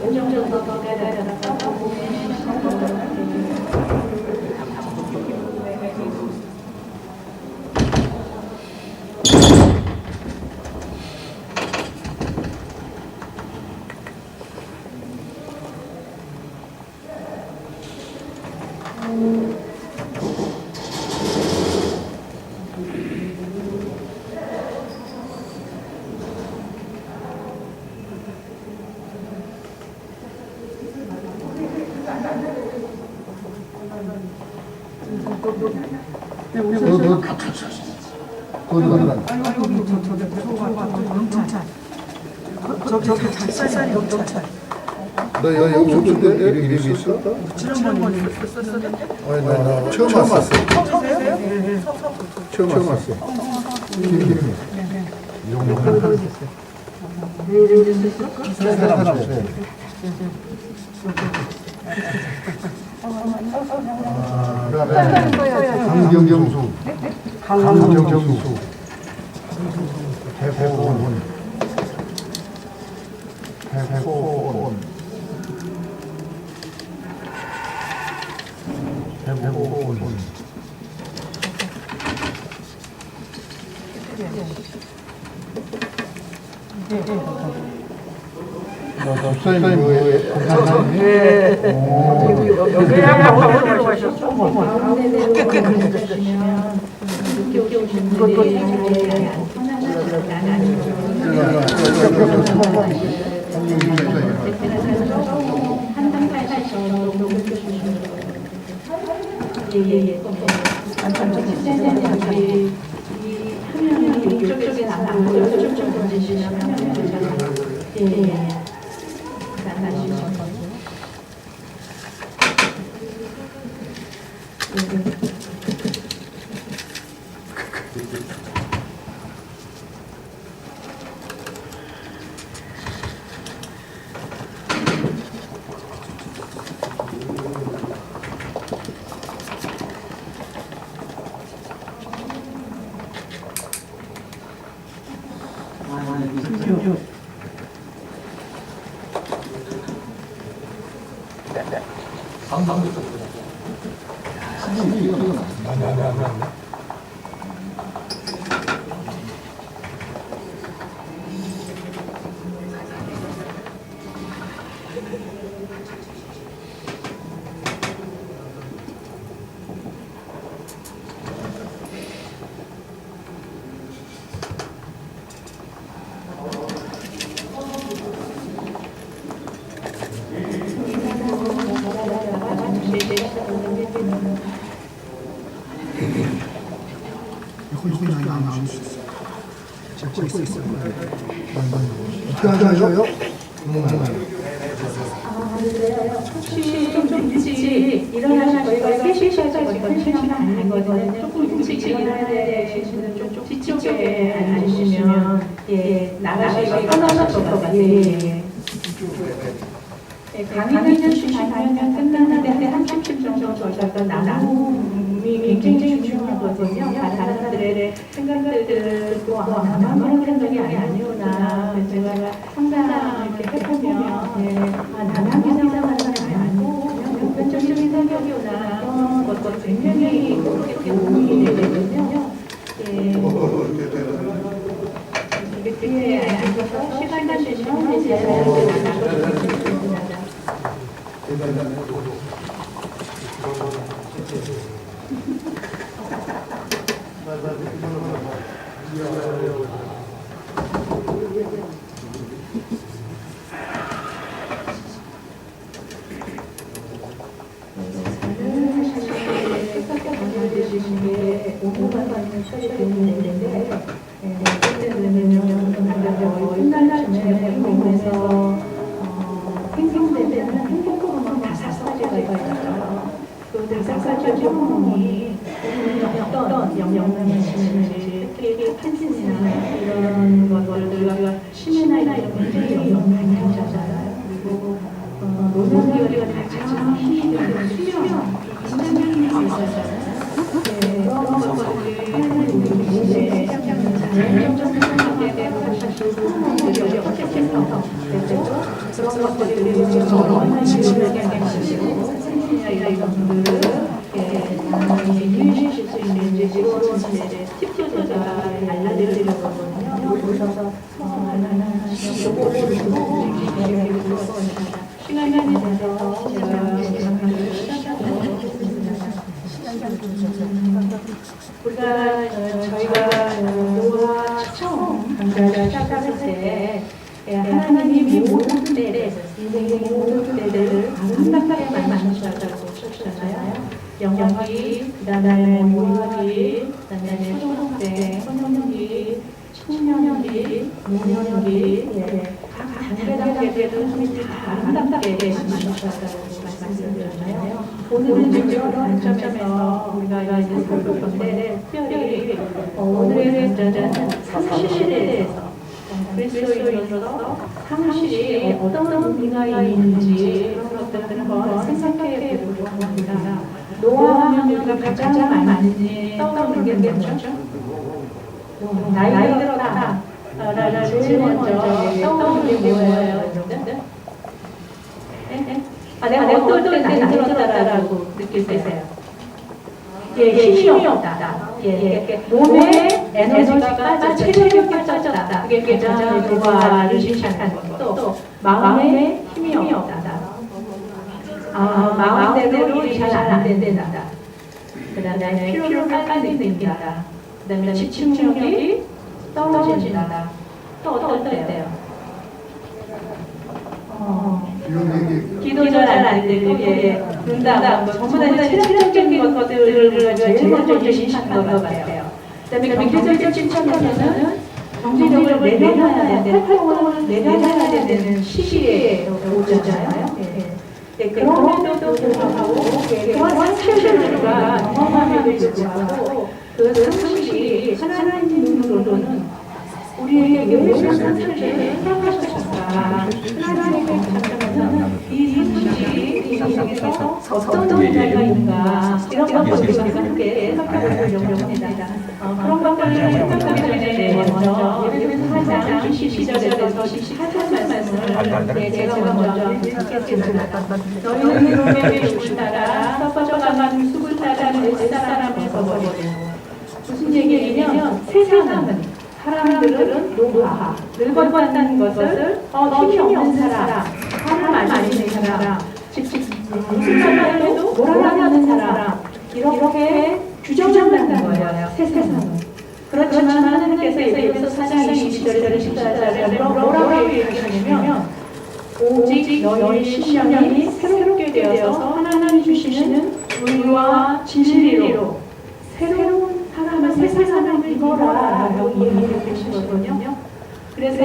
5점 정도 기다려다가 너 여기 없을 때 이름이 있어? 지난번에 썼었는데? 아니 나 처음 왔어. 처음 왔어. 김. 사람 없어요. 강경수. 강경수. 대포원. 대포원. 대포원. 목사님 뭐예요? 여기 어디로 가셨죠? 이쪽에 나가고 이쪽 좀 던지시면 어떻게 하셔요? 혹시 좀 일찍 일어나셔서 저희가 3시까지 컨디션이 아닌 거는 조금 일찍 일어나야 되시는 좀 뒤쪽에 앉으시면 나가시기가 편하실 것 같아요. 강의는 주시면 끝나는데 한 30분 정도 저희가 나눔이 굉장히 중요하거든요. 다른 사람들의 생각들도 나만 그런 적이 아니구나. 제가 항상 이렇게 해보면 나만 생각하는 사람이 아니고 그냥 보편적인 생각이구나. 그런 것도 굉장히 그렇게 도움이 되거든요. 이렇게 앉아서 시간 가시면 이제 나가서 어떤 영향을 미치는지 특히 캔슨이나 이런 것들과 심해나 이런 굉장히 영향이 많잖아요. 그리고 노년기가 가장 힘이 드는 수면 굉장히 힘이 있었잖아요. 그런 것들이 우리 자연적 생각에 대한 사실 어떻게 해서 그런 것들이 얼마나 지루하게 하시고 선생님이나 이런 분들을 이해하실 수 있는지 그런 팁도 제가 알려드리려고 하거든요. 그래서 시간이 돼서 제가 우리가 저희가 노화 처음 강좌를 시작할 때 하나님이 모든 때를 인생의 모든 때를 아름답게 만드셨다고 하셨잖아요. 영역이, 그다음에 모유하기, 그다음에 초등학생, 청년기, 청년기, 노년기, 각 단계별로 하나님이 다 아름답게 만드셨다고 말씀드렸잖아요. 오늘은 이런 관점에서 우리가 이제 볼 건데 특별히 오늘의 강좌는 상실에 대해서 그리스도인으로서 상실이 어떤 의미가 있는지 그런 것들을 한번 생각해 보려고 합니다. 노화하면 우리가 가장 많이 떠오르는 게 뭐죠? 나이 들었다 라는 제일 먼저 떠오르는 게 뭐예요? 내가 어떨 때 나이 들었다라고 느낄 수 있어요? 힘이 없다. 몸에 에너지가 빠져, 체력이 빠졌다. 그게 가장 노화를 시작하는 것도 또 마음에 힘이 없다. 마음대로 일이 잘 안 된다. 그 다음에 피로를 빨리 느낀다. 그 다음에 집중력이 떨어진다. 또 어떨 때요? 기도 잘 안 되고, 응답, 전부 다 체력적인 것들을 제일 먼저 인식한 것 같아요. 그다음에 경제적인 측면에서는 경제력을 내려놔야 돼, 활동을 내려놔야 되는 시기에 오잖아요. 그럼에도 불구하고 그런 상실을 우리가 경험함에도 불구하고 그 상실이 하나님 눈으로는 우리에게 왜 상실을 허락하셨을까? 하나님의 관점에서는 이 상실이 인생에서 어떤 의미가 있는가 이런 것들을 함께 생각해보려고 합니다. 그런 것들을 생각하기 전에 먼저 예레미야 4장 22절에서 24절 말씀을 제가 먼저 읽겠습니다. 너희는 롬의 욕을 따라 썩어져가는 숲을 따라 옛사람을 버리고 무슨 얘기냐면 세상은 사람들은 노화, 늙어간다는 것을 힘이 없는 사람, 살을 많이 있는 사람, 무슨 말을 해도 몰아가는 사람 이렇게 규정한다는 거예요. 세상은. 그렇지만 하나님께서 에베소 4장 22절에 24절에 뭐라고 얘기하시냐면 오직 너희의 심령이 새롭게 되어서 하나님이 주시는 의와 진리로 새로운 사람을 새 사람을 입어라라고 얘기해 주시거든요. 그래서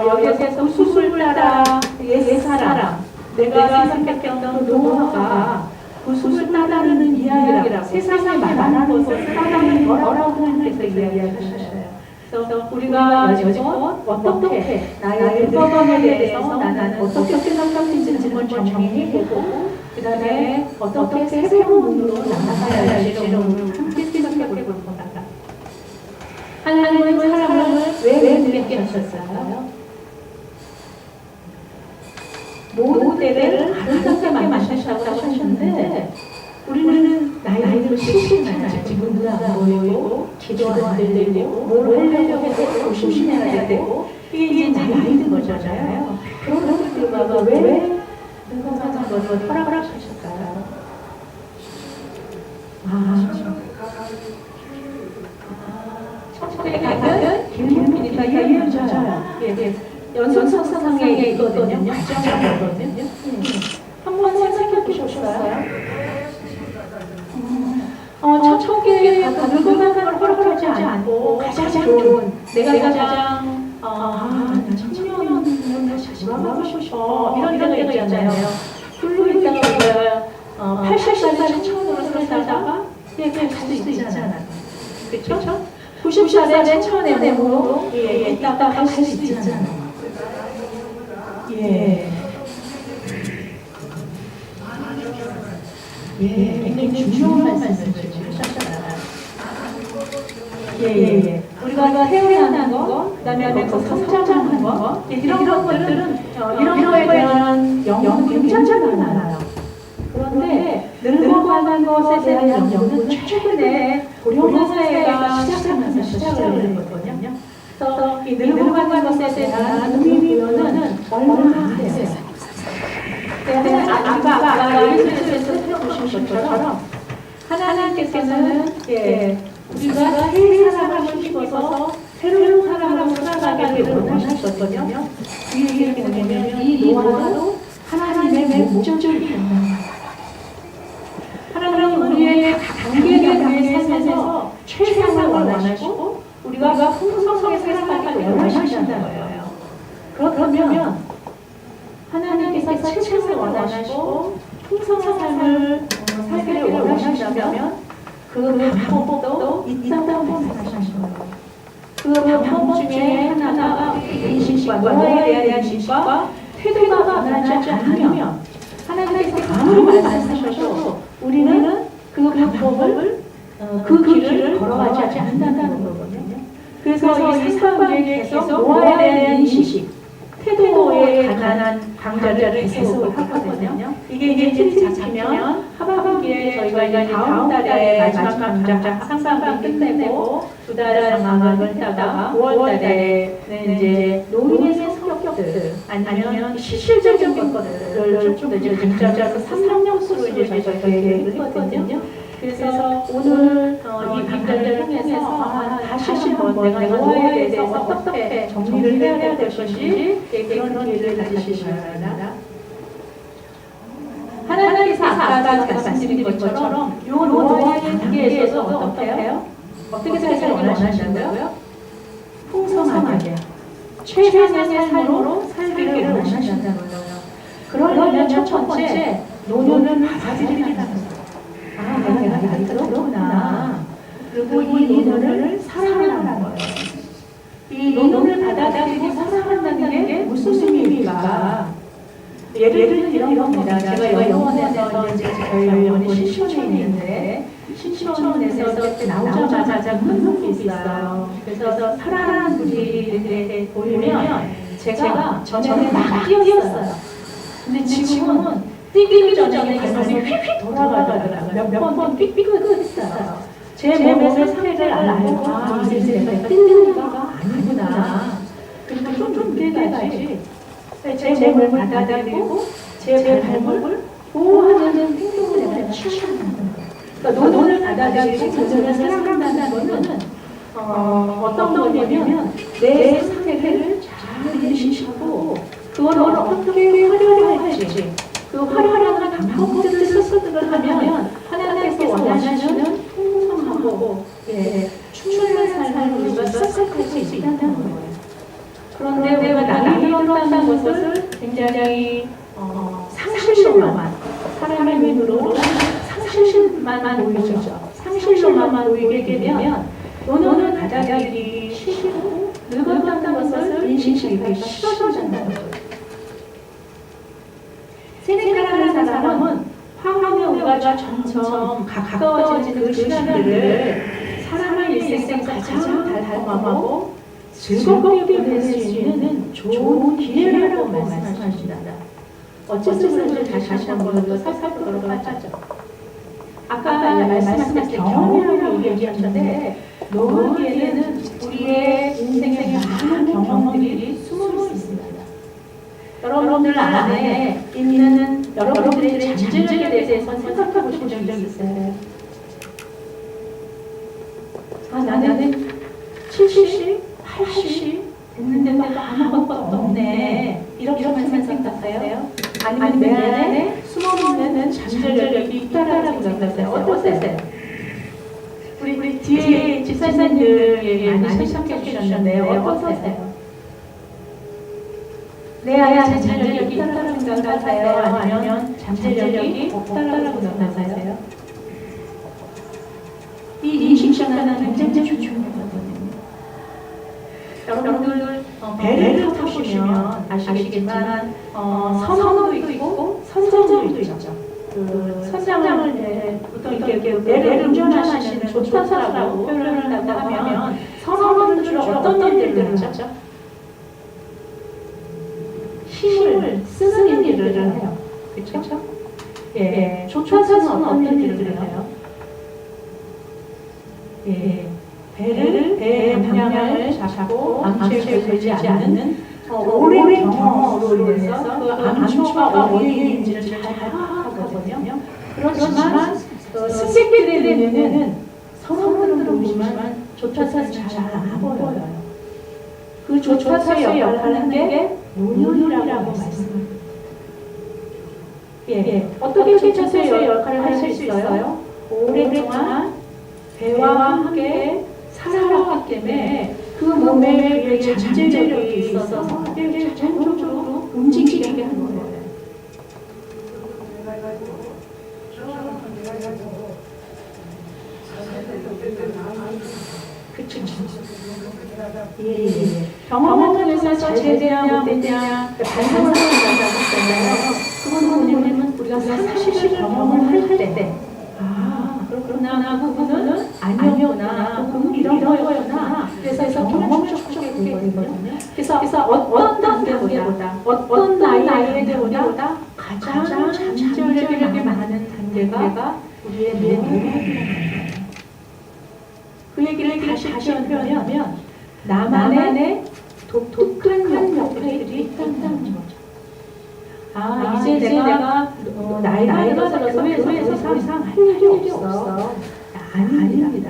여기에서 숲을 따라 옛 사람, 내가 생각했던 노화가 그 숲을 따르는 이야기라 세상에 말하는 것을 따르는 거라고 하나님께서 이야기하셨어요. 그래서 우리가 여지껏 어떻게 나의 늙어감에 대해서 나는 어떻게 생각하는지 한번 정리해보고 그 다음에 어떻게 새로운 눈으로 나아가야 할지를 오늘 함께 생각해 볼 겁니다. 하나님은 사람을 왜 늙게 하셨어요? 모든 때를 아름답게 만드셨다고 하셨는데 우리는 나이를 쉬시잖아요. 지금 눈 안 보이고 기도 안 들리고 뭘 하려고 해도 조심해야 되고 이게 이제 나이 든 거잖아요. 그런 것들과 왜 늙어가는 것을 허락하셨을까요? 천국에 가면 길목이니까 이어져요. 연속성상에 있거든요. 과정이거든요. 한번 생각해 보셨어요? 천국에 가서 늙어가는 걸 허락하지 않고 가장 좋은 내가 가장 청년을 다시 돌아가고 싶어 이런 데가 있잖아요. 훌로 있다가 우리가 80살까지 청년으로 살다가 갈 수 있잖아요. 그렇죠? 90살에 청년의 몸으로 있다가 갈 수 있잖아요. 굉장히 중요한 말씀을 주셨잖아요. 우리가 태어나는 거, 그 다음에 성장하는 거, 이런 것들은, 이런 거에 대한 연구는 굉장히 많아요. 그런데 늙어가는 것에 대한 연구는 최근에 고령화 사회가 시작하면서 시작을 했거든요. 그래서 이 늙어가는 것에 대한 의미는 얼마 안 돼요. 아까 예수님께서 살펴보신 것처럼 하나님께서는 우리가 새 사람을 입어서 새로운 사람으로 살아가기를 원하셨거든요. 이 얘기를 보면 이 노아도 하나님의 목적이 있는 거예요. 하나님은 우리의 단계의 삶에서 최상을 원하시고 우리가 풍성하게 살아가기를 원하신다는 거예요. 그러면 하나님께서 최상을 원하시고 풍성한 삶을 살기를 원하신다면 그 방법도 있다고 말씀하시는 거예요. 그 방법 중에 하나가 인식과 노아에 대한 인식과 태도가 변하지 않으면 하나님께서 아무리 말씀하셔도 우리는 그 방법을 그 길을 걸어가지 않는다는 거거든요. 그래서 이 상반기에 계속 노아에 대한 인식, 태도에 관한 강좌를 계속 하거든요. 이게 틀이 잡히면 하반기에 저희가 다음 달에 마지막 강좌 상반기 끝내고 두 달 방학을 했다가 9월 달에는 이제 노인의 성격들 아니면 실질적인 것들을 좀 이제 강좌로 3년수로 이제 저희가 얘기를 했거든요. 그래서 오늘 이 강좌를 통해서 다시 한번 내가 노아에 대해서 어떻게 정리를 해야 될 것인지 그런 기회를 가지시기 바랍니다. 하나님께서 아까 말씀드린 것처럼 이 노아의 단계에서도 어떻게 해요? 어떻게 살기를 원하시는가요? 풍성하게 최상의 삶으로 살기를 원하신다는 거예요. 그러려면 첫 번째 노년을 받아들이라는 거예요. 내가 나이 들었구나. 그리고 이 노년을 사랑하라는 거예요. 이 노년을 받아들이고 사랑한다는 게 무슨 의미일까? 예를 들면 이런 겁니다. 제가 영원에서 이제 저희 영원이 신촌에 있는데 신촌에서 그때 나오자마자 문턱이 있어요. 그래서 파란 불이 보이면 제가 전에 막 뛰었어요. 근데 지금은 뛰기 전에 가슴이 휙휙 돌아가더라고요. 몇 번 삑삑했어요. 제 몸의 상태를 알고 이제 내가 뛰는 거가 아니구나. 그리고 좀 늦게 가지. 제 몸을 받아들이고 제 발목을 보호하는 행동을 내가 취하는 거예요. 그러니까 노년을 받아들이고 노년을 사랑한다는 거는 어떤 거냐면 내 상태를 잘 인식하고 그걸 어떻게 활용할지 그 활용하는 방법들을 스스로를 하면 하나님께서 원하시는 풍성하고 충분한 삶을 우리가 싹싹할 수 있다는 거예요. 그런데 우리가 나이 들었다는 것을 굉장히 상실로만 사람의 눈으로 상실만 보이죠. 상실로만 보이게 되면 노년을 받아들이기 싫고 늙었다는 것을 인식하기 싫어진다는 거예요. 세네카라는 사람은 화학의 우리가 점점 가까워지는 그 시간들을 사람의 일생에 가장 달콤하고 즐겁게 보낼 수 있는 좋은 기회라고 말씀하십니다. 어쨌든 다시 한번 더 살펴보도록 하죠. 아까 말씀하신 경험이라고 얘기하셨는데 노후에는 우리의 인생의 많은 경험들이 숨어 있습니다. 여러분들 안에 있는 여러분들의 잠재력에 대해서 생각해 보신 적이 있어요? 나는 70, 80 됐는데도 아무것도 없네. 이렇게만 생각하세요? 아니면 내 안에 숨어있는 잠재력이 있다라고 생각하세요? 어떠세요? 우리 뒤에 집사님들이 많이 시청해 주셨는데요. 어떠세요? 내 안에 잠재력이 있다라고 생각하세요? 아니면 잠재력이 없다라고 생각하세요? 이 인식시간은 굉장히 중요하거든요. 여러분들 배를 타보시면 아시겠지만 선원도 있고 선장도 있죠. 그 선장을 보통 이렇게 배를 운전하시는 조타사라고 표현을 한다고 하면 선원은 주로 어떤 일들을 하죠? 힘을 쓰는 일을 방향을 잡고 암초에 걸리지 않는 오랜 경험으로 인해서 그 암초가 어디인지를 잘 파악하거든요. 그렇지만 승객들의 눈에는 서로는 보이지만 조차사는 잘 안 보여요. 그 조차사의 역할을 하는 게 노년이라고 말씀합니다. 어떻게 조차사의 역할을 할 수 있어요? 오랫동안 배와 함께 살아왔기 때문에 그 몸에 잠재력이 있어서 뼈를 자동적으로 움직이게 하는 거예요. 그쵸. 경험을 통해서 잘 되냐 못 되냐 반성을 하잖아요. 그거는 뭐냐면 우리가 사실을 경험을 할 때 그렇구나, 그분은 아니었구나, 그분은 이런 거였구나. 그래서 경험을 촉촉하게 되거든요. 그래서 어떤 단계보다, 어떤 나이대보다 가장 잠재력이 많은 단계가 우리의 몸이라는 그 얘기를 다시 표현하면 나만의 독특한 역할들이 있다는 거죠. 이제 내가 나이가 들어서 교회에서 항상 할 일이 없어. 아닙니다.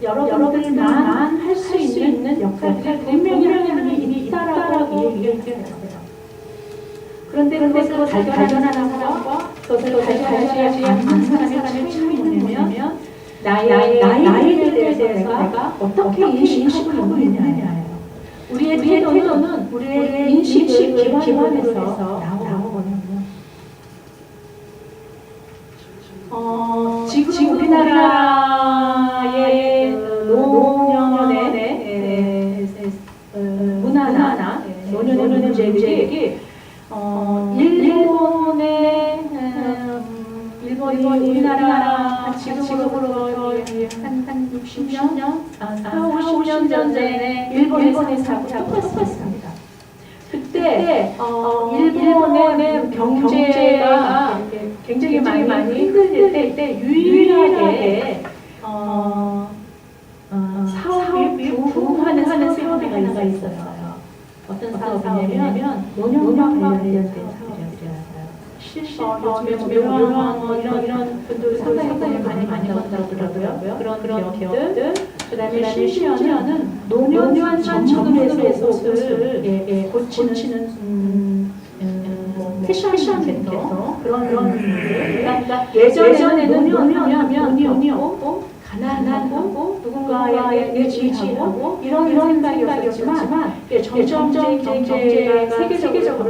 여러분들만 할 수 있는 역할들이 분명히 이미 있다라고 얘기해야 돼요. 그런데 그것을 발견하는 사람과 그것을 발견하지 않는 사람의 차이는 뭐냐면 나이에 대해서 내가 어떻게 인식하고 있느냐예요. 우리의 태도는 우리의 인식을 기반해서 나오거든요. 지금 우리나라의 노년의 문화나 노년의 문제들이 일본이 우리나라 지금으로 한 60년, 50년 전에 일본에서 똑같습니다. 그때 일본의 경제가 굉장히 많이 흔들릴 때 유일하게 사업이 부흥하는 사업이 하나가 있었어요. 어떤 사업이냐면 노년과 관련된 사업이었어요. 요즘에 이런 분들 상당히 많이 나온다고 그러더라고요. 그런 기업들, 그다음에 심지어는 노년 전문으로 옷을 고치는 패션 센터 그런 분들. 그러니까 예전에는 노년하면 돈이 없고 가난하고 누군가에게 의지하고 이런 생각이었지만 점점 경제가 세계적으로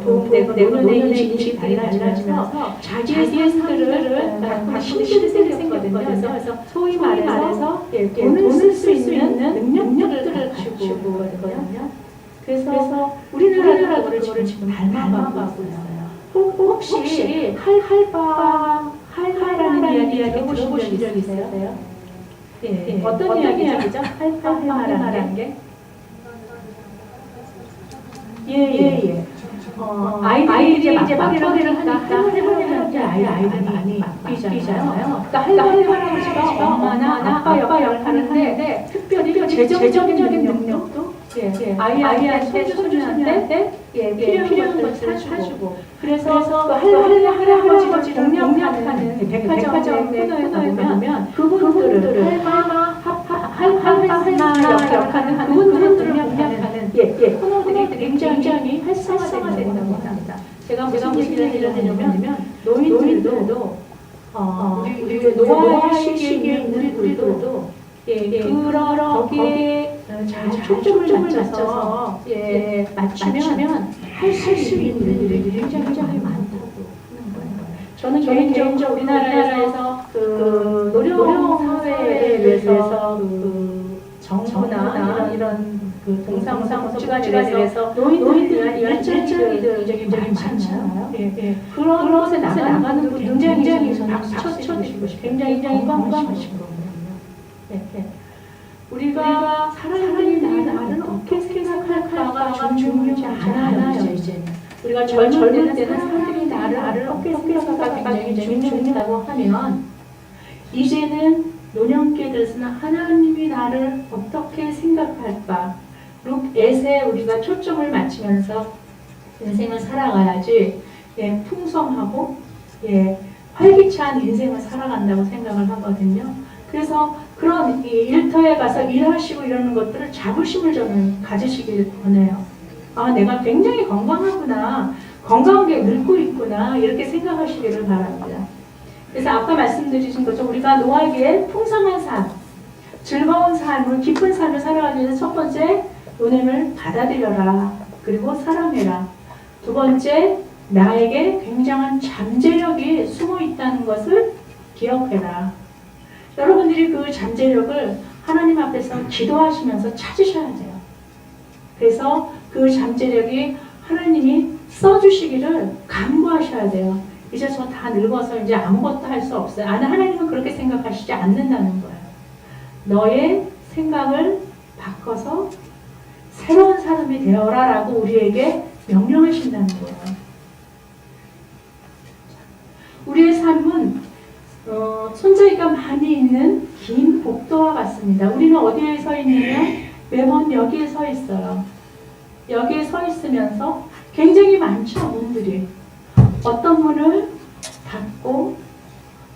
도움되고 노년의 인식이 달라지면서 자기의 스스로를 갖고 힘들게 생겼거든요. 그래서 소위 말해서 돈을 쓸 수 있는 능력들을 갖추고 있거든요. 그래서 우리나라도 그거를 지금 닮아가고 있어요. 혹시 할바라는 이야기 들어보신 적 있어요? 어떤 이야기죠? 할바라는 게? 아이들이 이제 맞벌이를 하니까 할머니한테 아이들이 많이 바뀌잖아요. 그러니까 할아버지가 엄마나 아빠 역할을 하는데 특별히 재정적인 능력도 아이한테 손주한테 필요한 것을 사주고 그래서 할아버지가 공략하는 백화점의 코너에 보면 그분들을 할마 역할을 그분들을 공략하는 코너들이 굉장히 활성화된다고 합니다. 제가 무슨 얘기를 하냐면 노인들도 우리 노화 시기에 있는 우리들도 거기에 잘 초점을 맞춰서 맞추면 할 수 있는 일들이 굉장히 많다고 하는 거예요. 저는 개인적으로 우리나라에서 그 노령 사회에 대해서 정부나 이런 그 동사무소기관에 대해서 노인들에 대한 일자리들이 굉장히 많잖아요. 그런 곳에 나가는 분 굉장히 박수 쳐주시고 굉장히 건강하시고 우리가 사람들이 나를 어떻게 생각할까가 중요하지 않아요, 이제는. 우리가 젊을 때는 사람들이 나를 어떻게 생각할까 굉장히 중요하다고 하면 이제는 노년기 예기에 대해서는 하나님이 나를 어떻게 생각할까? 룩엣에 우리가 초점을 맞추면서 인생을 살아가야지 예, 풍성하고 예, 활기찬 인생을 살아간다고 생각을 하거든요. 그래서 그런 일터에 가서 일하시고 이러는 것들을 자부심을 저는 가지시길 권해요. 아, 내가 굉장히 건강하구나. 건강하게 늙고 있구나. 이렇게 생각하시기를 바랍니다. 그래서 아까 말씀드리신 것처럼 우리가 노하기에 풍성한 삶, 즐거운 삶을, 기쁜 삶을 살아가기 위해서 첫 번째, 노년을 받아들여라. 그리고 사랑해라. 두 번째, 나에게 굉장한 잠재력이 숨어 있다는 것을 기억해라. 여러분들이 그 잠재력을 하나님 앞에서 기도하시면서 찾으셔야 돼요. 그래서 그 잠재력이 하나님이 써주시기를 간구하셔야 돼요. 이제 저 다 늙어서 이제 아무것도 할 수 없어요. 하나님은 그렇게 생각하시지 않는다는 거예요. 너의 생각을 바꿔서 새로운 사람이 되어라 라고 우리에게 명령하신다는 거예요. 우리의 삶은 손잡이가 많이 있는 긴 복도와 같습니다. 우리는 어디에 서 있냐면 매번 여기에 서 있어요. 여기에 서 있으면서 굉장히 많죠, 문들이. 어떤 문을 닫고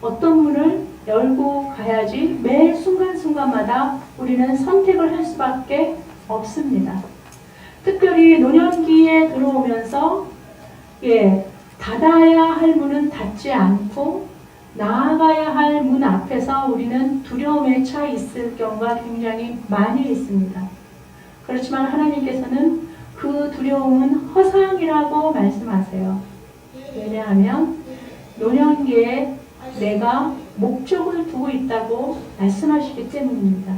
어떤 문을 열고 가야지 매 순간순간마다 우리는 선택을 할 수밖에 없습니다. 특별히 노년기에 들어오면서 닫아야 할 문은 닫지 않고 나아가야 할 문 앞에서 우리는 두려움에 차 있을 경우가 굉장히 많이 있습니다. 그렇지만 하나님께서는 그 두려움은 허상이라고 말씀하세요. 왜냐하면 노년기에 내가 목적을 두고 있다고 말씀하시기 때문입니다.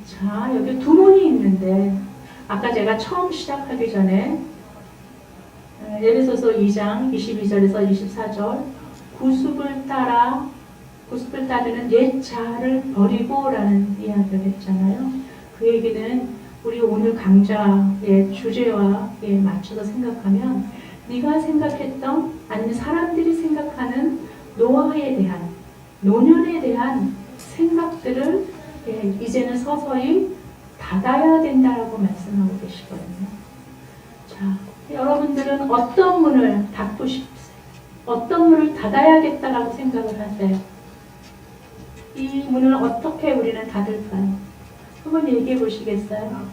자, 여기 두 문이 있는데 아까 제가 처음 시작하기 전에 에베소서 2장 22절에서 24절 구습을 따르는 옛 자아를 버리고 라는 이야기를 했잖아요. 그 얘기는 우리 오늘 강좌의 주제와 맞춰서 생각하면 네가 생각했던 아니면 사람들이 생각하는 노화에 대한 노년에 대한 생각들을 이제는 서서히 닫아야 된다라고 말씀하고 계시거든요. 자, 여러분들은 어떤 문을 닫고 싶으세요? 어떤 문을 닫아야겠다라고 생각을 하세요? 이 문을 어떻게 우리는 닫을까요? 한번 얘기해 보시겠어요?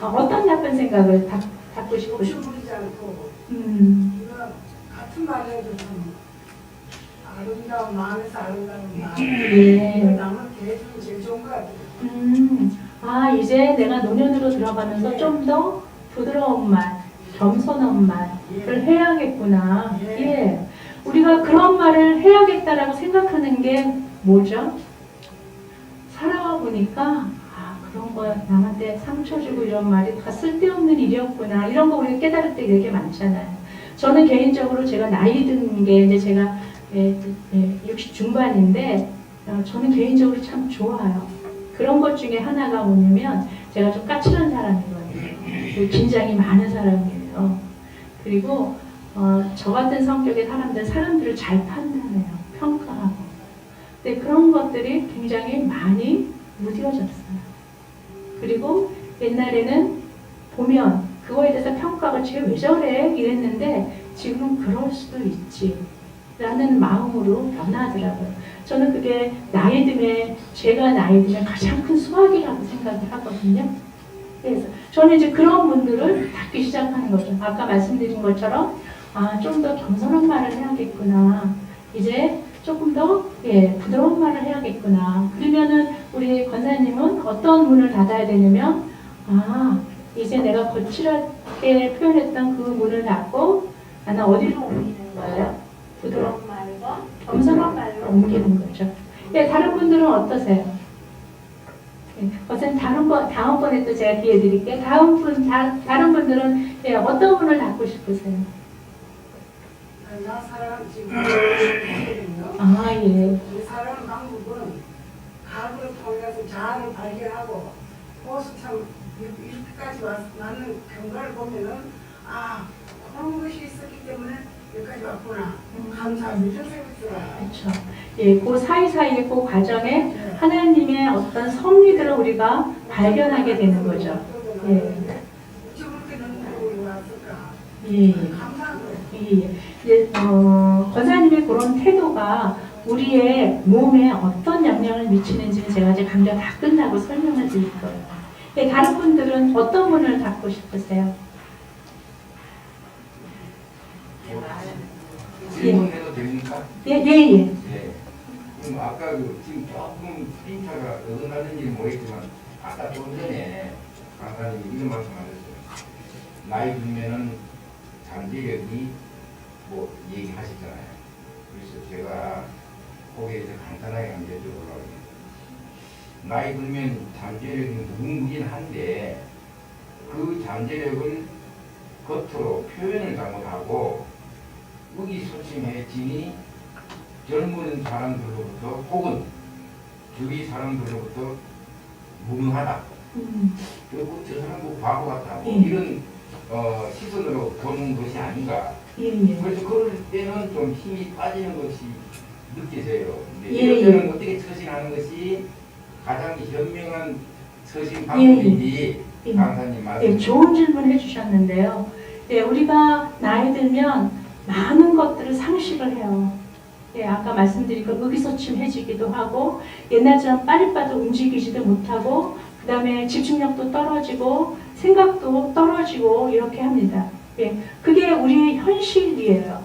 어떤 나쁜 생각을 닫고 싶으세요? 욕심 부리지 않고 이거 같은 말을 해도 좀 아름다운 마음에서 아름다운 마음 예. 남을 대해주면 제일 좋은 것 같아요. 아, 이제 내가 노년으로 들어가면서 좀 더 부드러운 말, 겸손한 말을 해야겠구나. 예. 우리가 그런 말을 해야겠다라고 생각하는 게 뭐죠? 살아가 보니까 그런 거 남한테 상처 주고 이런 말이 다 쓸데없는 일이었구나. 이런 거 우리가 깨달을 때 되게 많잖아요. 저는 개인적으로 제가 나이 든 게 이제 제가 60 중반인데 저는 개인적으로 참 좋아요. 그런 것 중에 하나가 뭐냐면 제가 좀 까칠한 사람이거든요. 긴장이 많은 사람이에요. 그리고 저 같은 성격의 사람들을 잘 판단해요. 평가하고. 근데 그런 것들이 굉장히 많이 무뎌졌어요. 그리고 옛날에는 보면 그거에 대해서 평가가 쟤 왜 저래? 이랬는데 지금은 그럴 수도 있지 라는 마음으로 변하더라고요. 저는 그게 제가 나이 듦에 가장 큰 수확이라고 생각을 하거든요. 그래서 저는 이제 그런 분들을 닫기 시작하는 거죠. 아까 말씀드린 것처럼 좀 더 겸손한 말을 해야겠구나. 이제 조금 더 부드러운 말을 해야겠구나. 그러면은 우리 권사님은 어떤 문을 닫아야 되냐면 이제 내가 거칠게 표현했던 그 문을 닫고 나는 어디로 옮기는 거예요? 부드러운 말과 겸손한 말로 옮기는 거죠. 다른 분들은 어떠세요? 권사님 다음번에 또 제가 기회 드릴게요. 다른 분들은 어떤 문을 닫고 싶으세요? 나 사람 지금 하거든요. 예. 이 사람 방법은 가구를 통해서 자아를 발견하고 그것을 참 이렇게까지 맞는 경과를 보면은 그런 것이 있었기 때문에 여기까지 왔구나. 감사하지. 생각했어요. 그렇죠. 예, 그 사이사이의 그 과정에 네. 하나님의 어떤 섭리들을 우리가 발견하게 되는 거죠. 예. 저렇게 능력이 왔을까? 예. 감사한 거예요. 예. 예, 권사님의 그런 태도가 우리의 몸에 어떤 영향을 미치는지는 제가 이제 강좌 다 끝나고 설명을 드릴 거예요. 예, 다른 분들은 어떤 분을 닮고 싶으세요? 질문해도 됩니까? 예, 예, 예. 네. 그럼 아까 지금 조금 프린터가 어긋나는지 모르겠지만 아까 좀 전에 강사님이 이런 말씀하셨어요. 나이 들면은 잠재력이 뭐 얘기하시잖아요. 그래서 제가 거기에서 간단하게 한번 여쭤보려고 해요. 나이 들면 잠재력이 무궁무진한데 그 잠재력을 겉으로 표현을 잘못하고 의기소침해지니 젊은 사람들로부터 혹은 주위 사람들로부터 무능하다. 그리고 저 사람 뭐 바보 같다. 뭐 이런 시선으로 보는 것이 아닌가. 예, 예. 그래서 그럴 때는 좀 힘이 빠지는 것이 느껴져요. 근데 예, 이럴 예. 때는 어떻게 처신하는 것이 가장 현명한 처신 방법인지 예. 강사님 말씀. 예, 좋은 질문 해주셨는데요. 예, 우리가 나이 들면 많은 것들을 상실을 해요. 예, 아까 말씀드린 그 의기소침해지기도 하고 옛날처럼 빠릿빠릿 움직이지도 못하고 그 다음에 집중력도 떨어지고 생각도 떨어지고 이렇게 합니다. 예, 그게 우리의 현실이에요.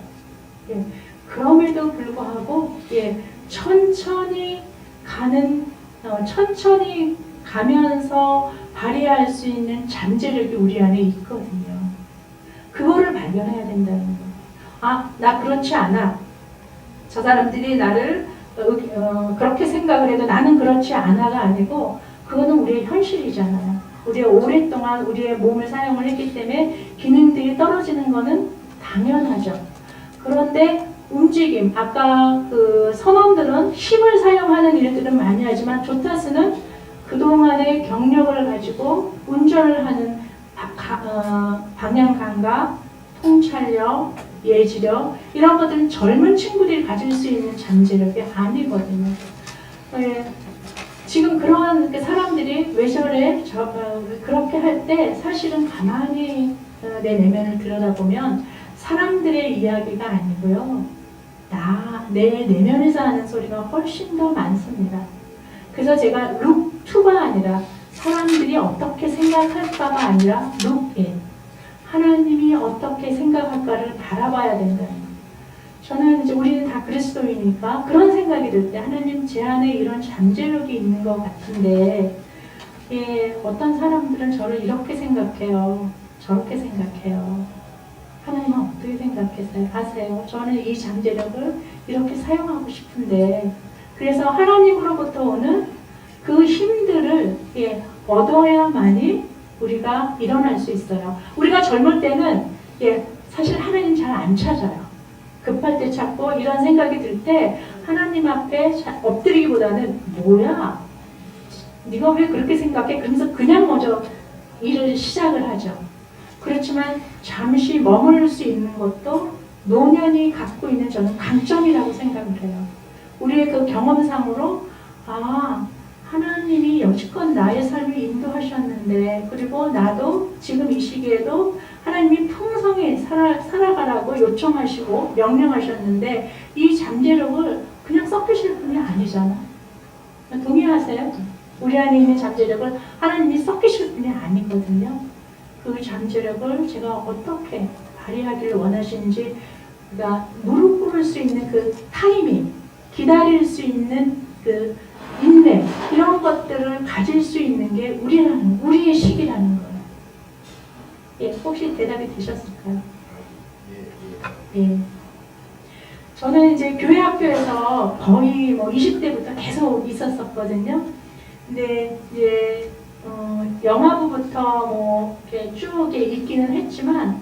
예, 그럼에도 불구하고 예, 천천히 가면서 발휘할 수 있는 잠재력이 우리 안에 있거든요. 그거를 발견해야 된다는 거예요. 아, 나 그렇지 않아. 저 사람들이 나를 그렇게 생각을 해도 나는 그렇지 않아가 아니고 그거는 우리의 현실이잖아요. 우리가 오랫동안 우리의 몸을 사용을 했기 때문에 기능들이 떨어지는 거는 당연하죠. 그런데 움직임, 아까 그 선원들은 힘을 사용하는 일들은 많이 하지만 조타스는 그동안의 경력을 가지고 운전을 하는 방향 감각, 통찰력, 예지력 이런 것들은 젊은 친구들이 가질 수 있는 잠재력이 아니거든요. 예, 지금 그런 사람들이 왜 저래? 그렇게 할 때 사실은 가만히 내 내면을 들여다보면 사람들의 이야기가 아니고요. 내 내면에서 하는 소리가 훨씬 더 많습니다. 그래서 제가 look to가 아니라 사람들이 어떻게 생각할까가 아니라 look in. 하나님이 어떻게 생각할까를 바라봐야 된다는 거예요. 저는 이제 우리는 다 그리스도이니까 그런 생각이 들 때 하나님 제 안에 이런 잠재력이 있는 것 같은데 예, 어떤 사람들은 저를 이렇게 생각해요. 저렇게 생각해요. 하나님은 어떻게 생각하세요? 아세요? 저는 이 잠재력을 이렇게 사용하고 싶은데 그래서 하나님으로부터 오는 그 힘들을 예, 얻어야만이 우리가 일어날 수 있어요. 우리가 젊을 때는 예, 사실 하나님 잘 안 찾아요. 급할 때 찾고 이런 생각이 들 때 하나님 앞에 엎드리기보다는 뭐야? 네가 왜 그렇게 생각해? 그러면서 그냥 먼저 일을 시작을 하죠. 그렇지만 잠시 머무를 수 있는 것도 노년이 갖고 있는 저는 강점이라고 생각을 해요. 우리의 그 경험상으로 하나님이 여지껏 나의 삶을 인도하셨는데 그리고 나도 지금 이 시기에도 하나님이 풍성히 살아가라고 요청하시고 명령하셨는데 이 잠재력을 그냥 섞으실 분이 아니잖아. 동의하세요? 우리 안에 있는 잠재력을 하나님이 섞이실 분이 아니거든요. 그 잠재력을 제가 어떻게 발휘하기를 원하시는지 그러니까 무릎 꿇을 수 있는 그 타이밍, 기다릴 수 있는 그 인내 이런 것들을 가질 수 있는 게 우리의 시기라는 거예요. 예, 혹시 대답이 되셨을까요? 예. 저는 이제 교회 학교에서 거의 뭐 20대부터 계속 있었었거든요. 근데 이제 영화부부터 뭐 이렇게 쭉 있기는 했지만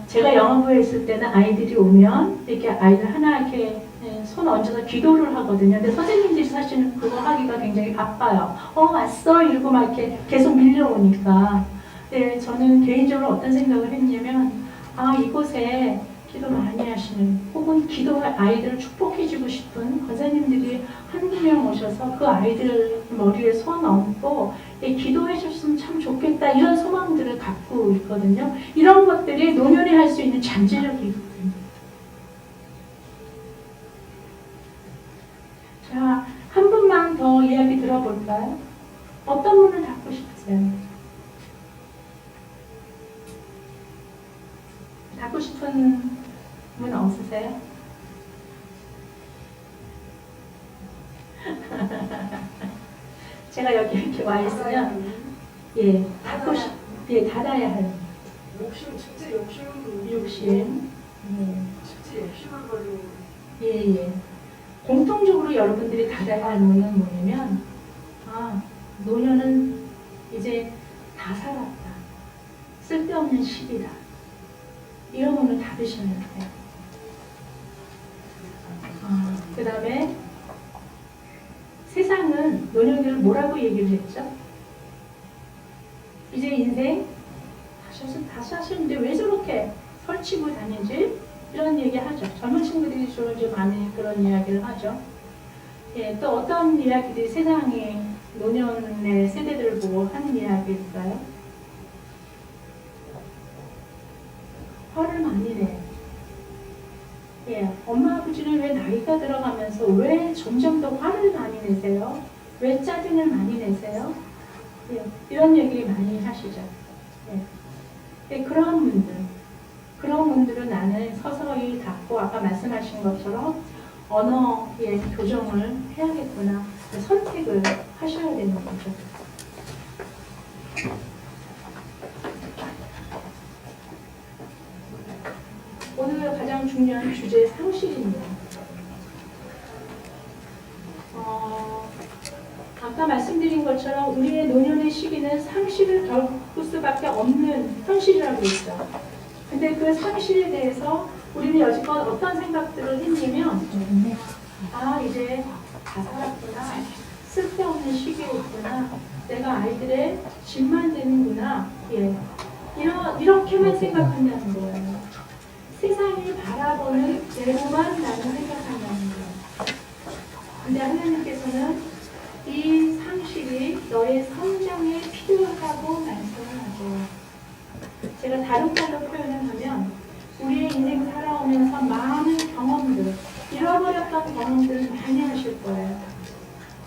제가 영화부에 있을 때는 아이들이 오면 이렇게 아이들 하나 이렇게 손 얹어서 기도를 하거든요. 근데 선생님들이 사실은 그거 하기가 굉장히 바빠요. 왔어? 이러고 막 이렇게 계속 밀려오니까. 네, 저는 개인적으로 어떤 생각을 했냐면, 이곳에 기도 많이 하시는 혹은 기도 아이들을 축복해주고 싶은 권사님들이 한두 명 오셔서 그 아이들 머리에 손 얹고 기도해줬으면 참 좋겠다 이런 소망들을 갖고 있거든요. 이런 것들이 노년에 할 수 있는 잠재력이거든요. 자, 한 분만 더 이야기 들어볼까요? 어떤 분을 닮고 싶으세요? 닮고 싶은 분 없으세요? 제가 여기 이렇게 와 있으면 예, 닮고 싶, 예, 닮아야 할 욕심, 진짜 욕심은 욕심. 진짜 욕심을 버리고 예, 예. 공통적으로 여러분들이 닮아야 할 분은 뭐냐면 아, 노년은 이제 다 살았다. 쓸데없는 시기다. 이런 분을 닮으셔야 돼요. 그 다음에 세상은 노년을 뭐라고 얘기를 했죠? 이제 인생 다 사시는데 왜 저렇게 설치고 다니지? 이런 얘기 하죠. 젊은 친구들이 주로 좀 많이 그런 이야기를 하죠. 예, 또 어떤 이야기들이 세상에 노년의 세대들을 보고 하는 이야기일까요? 화를 많이 내요. 예, 엄마 아버지는 왜 나이가 들어가면서 왜 점점 더 화를 많이 내세요? 왜 짜증을 많이 내세요? 예, 이런 얘기 많이 하시죠. 예. 예, 그런 분들은 나는 서서히 닫고 아까 말씀하신 것처럼 언어의 교정을 해야겠구나. 선택을 하셔야 되는 거죠. 오늘 가장 중요한 주제 상실입니다. 아까 말씀드린 것처럼 우리의 노년의 시기는 상실을 겪을 수밖에 없는 현실이라고 했죠. 근데 그 상실에 대해서 우리는 여지껏 어떤 생각들을 했냐면 아, 이제 다 살았구나. 쓸데없는 시기에 있구나. 내가 아이들의 짐만 되는구나. 예. 이렇게만 생각한다는 거예요. 세상을 바라보는 대로만 나는 생각한다는 거예요. 근데 하나님께서는 이 상실이 너의 성장에 필요하다고 말씀하세요. 제가 다른 걸로 표현을 하면 우리의 인생 살아오면서 많은 경험들, 잃어버렸던 경험들을 많이 하실 거예요.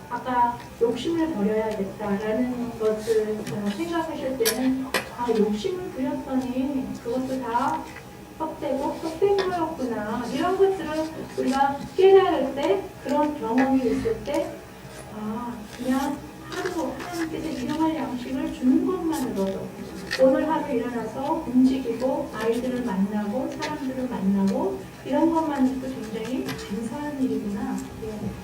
아까 욕심을 버려야겠다라는 것을 생각하실 때는 아, 욕심을 부렸더니 그것도 다 헛된 거였구나. 이런 것들을 우리가 깨달을 때, 그런 경험이 있을 때 아, 그냥 하루 하나님께서 일용할 양식을 주는 것만으로도 오늘 하루 일어나서 움직이고 아이들을 만나고 사람들을 만나고 이런 것만으로도 굉장히 감사한 일이구나.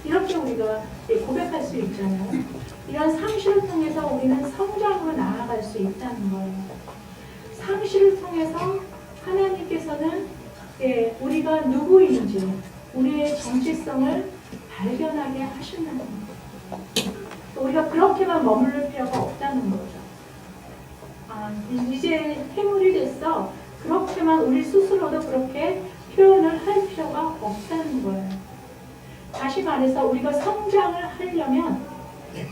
이렇게 우리가 고백할 수 있잖아요. 이런 상실을 통해서 우리는 성장으로 나아갈 수 있다는 거예요. 상실을 통해서 하나님께서는 우리가 누구인지 우리의 정체성을 발견하게 하신다는 거예요. 우리가 그렇게만 머무를 필요가 없다는 거죠. 아, 이제 해물이 됐어. 그렇게만 우리 스스로도 그렇게 표현을 할 필요가 없다는 거예요. 다시 말해서 우리가 성장을 하려면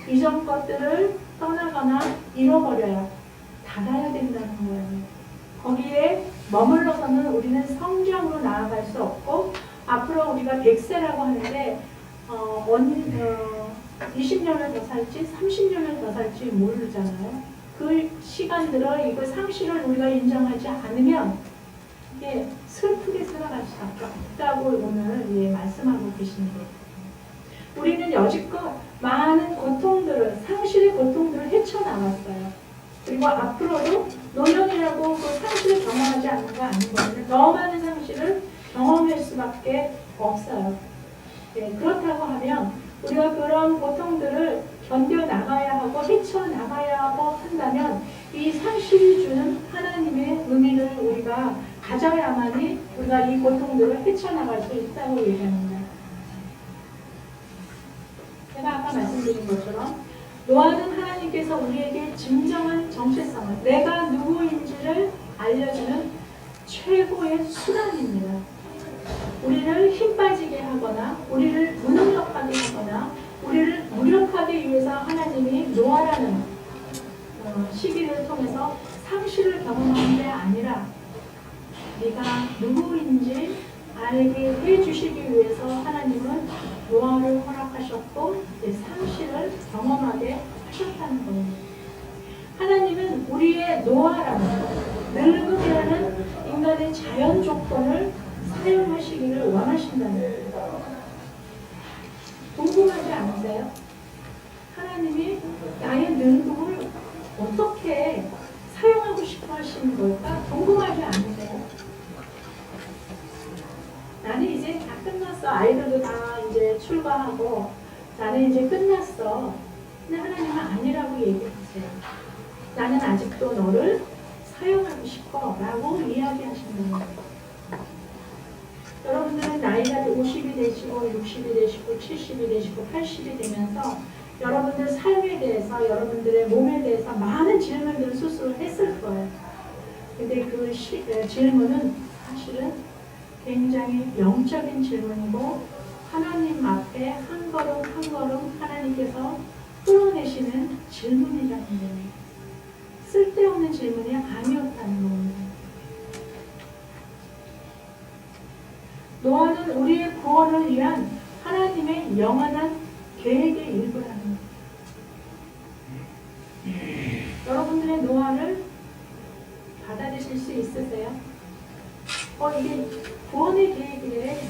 이전 것들을 떠나거나 잃어버려야 닫아야 된다는 거예요. 거기에 머물러서는 우리는 성장으로 나아갈 수 없고 앞으로 우리가 100세라고 하는데 20년을 더 살지 30년을 더 살지 모르잖아요. 그 시간들을 이거 상실을 우리가 인정하지 않으면 슬프게 살아갈 수밖에 없다고 오늘 말씀하고 계시는 거예요. 우리는 여지껏 많은 고통들을 상실의 고통들을 헤쳐나갔어요. 그리고 앞으로도 노년이라고 그 상실을 경험하지 않는 거 아니거든요. 더 많은 상실을 경험할 수밖에 없어요. 그렇다고 하면 우리가 그런 고통들을 견뎌나가야 하고 헤쳐나가야 하고 한다면 이 상실이 주는 하나님의 의미를 우리가 가져야만이 우리가 이 고통들을 헤쳐나갈 수 있다고 얘기합니다. 제가 아까 말씀드린 것처럼 노아는 하나님께서 우리에게 진정한 정체성을 내가 누구인지를 알려주는 최고의 수단입니다. 우리를 힘 빠지게 하거나 우리를 무능력하게 하거나 우리를 무력하게 위해서 하나님이 노아라는 시기를 통해서 상실을 경험하는 게 아니라 네가 누구인지 알게 해주시기 위해서 하나님은 노아를 허락하셨고 상실을 경험하게 하셨다는 거예요. 하나님은 우리의 노아라는 늙음이라는 인간의 자연 조건을 사용하시기를 원하신다는 거예요. 궁금하지 않으세요? 하나님이 나의 늙음을 어떻게 사용하고 싶어 하시는 걸까? 궁금하지 않으세요? 나는 이제 다 끝났어. 아이들도 다 이제 출가하고 나는 이제 끝났어. 근데 하나님은 아니라고 얘기하세요. 나는 아직도 너를 사용하고 싶어 라고 이야기하시는 거예요. 여러분들은 나이가 50이 되시고 60이 되시고 70이 되시고 80이 되면서 여러분들 삶에 대해서 여러분들의 몸에 대해서 많은 질문들을 스스로 했을 거예요. 근데 그 질문은 사실은 굉장히 영적인 질문이고 하나님 앞에 한 걸음 한 걸음 하나님께서 끌어내시는 질문이라는 거예요. 쓸데없는 질문이 아니었다는 겁니다. 노아는 우리의 구원을 위한 하나님의 영원한 계획의 일부라는 거예요. 여러분들의 노아를 받아들일 수 있으세요? 이게 구원의 계획이래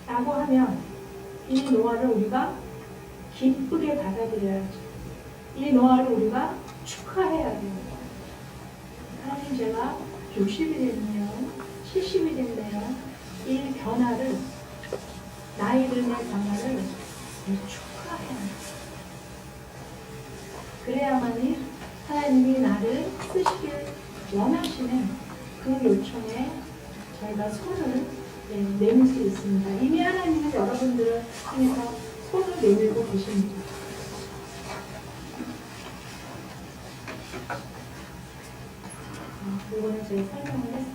라고 하면 이 노아를 우리가 기쁘게 받아들여야죠. 이 노아를 우리가 축하해야 돼요. 하나님 제가 60이 되면 70이 되면 이 변화를 나이 들의 변화를 축하해야 돼요. 그래야만이 하나님이 나를 쓰시길 원하시는 그 요청에 저희가 손을 내밀 수 있습니다. 이미 하나님은 여러분들을 통해서 손을 내밀고 계십니다. 이거는 제가 설명을 했어요.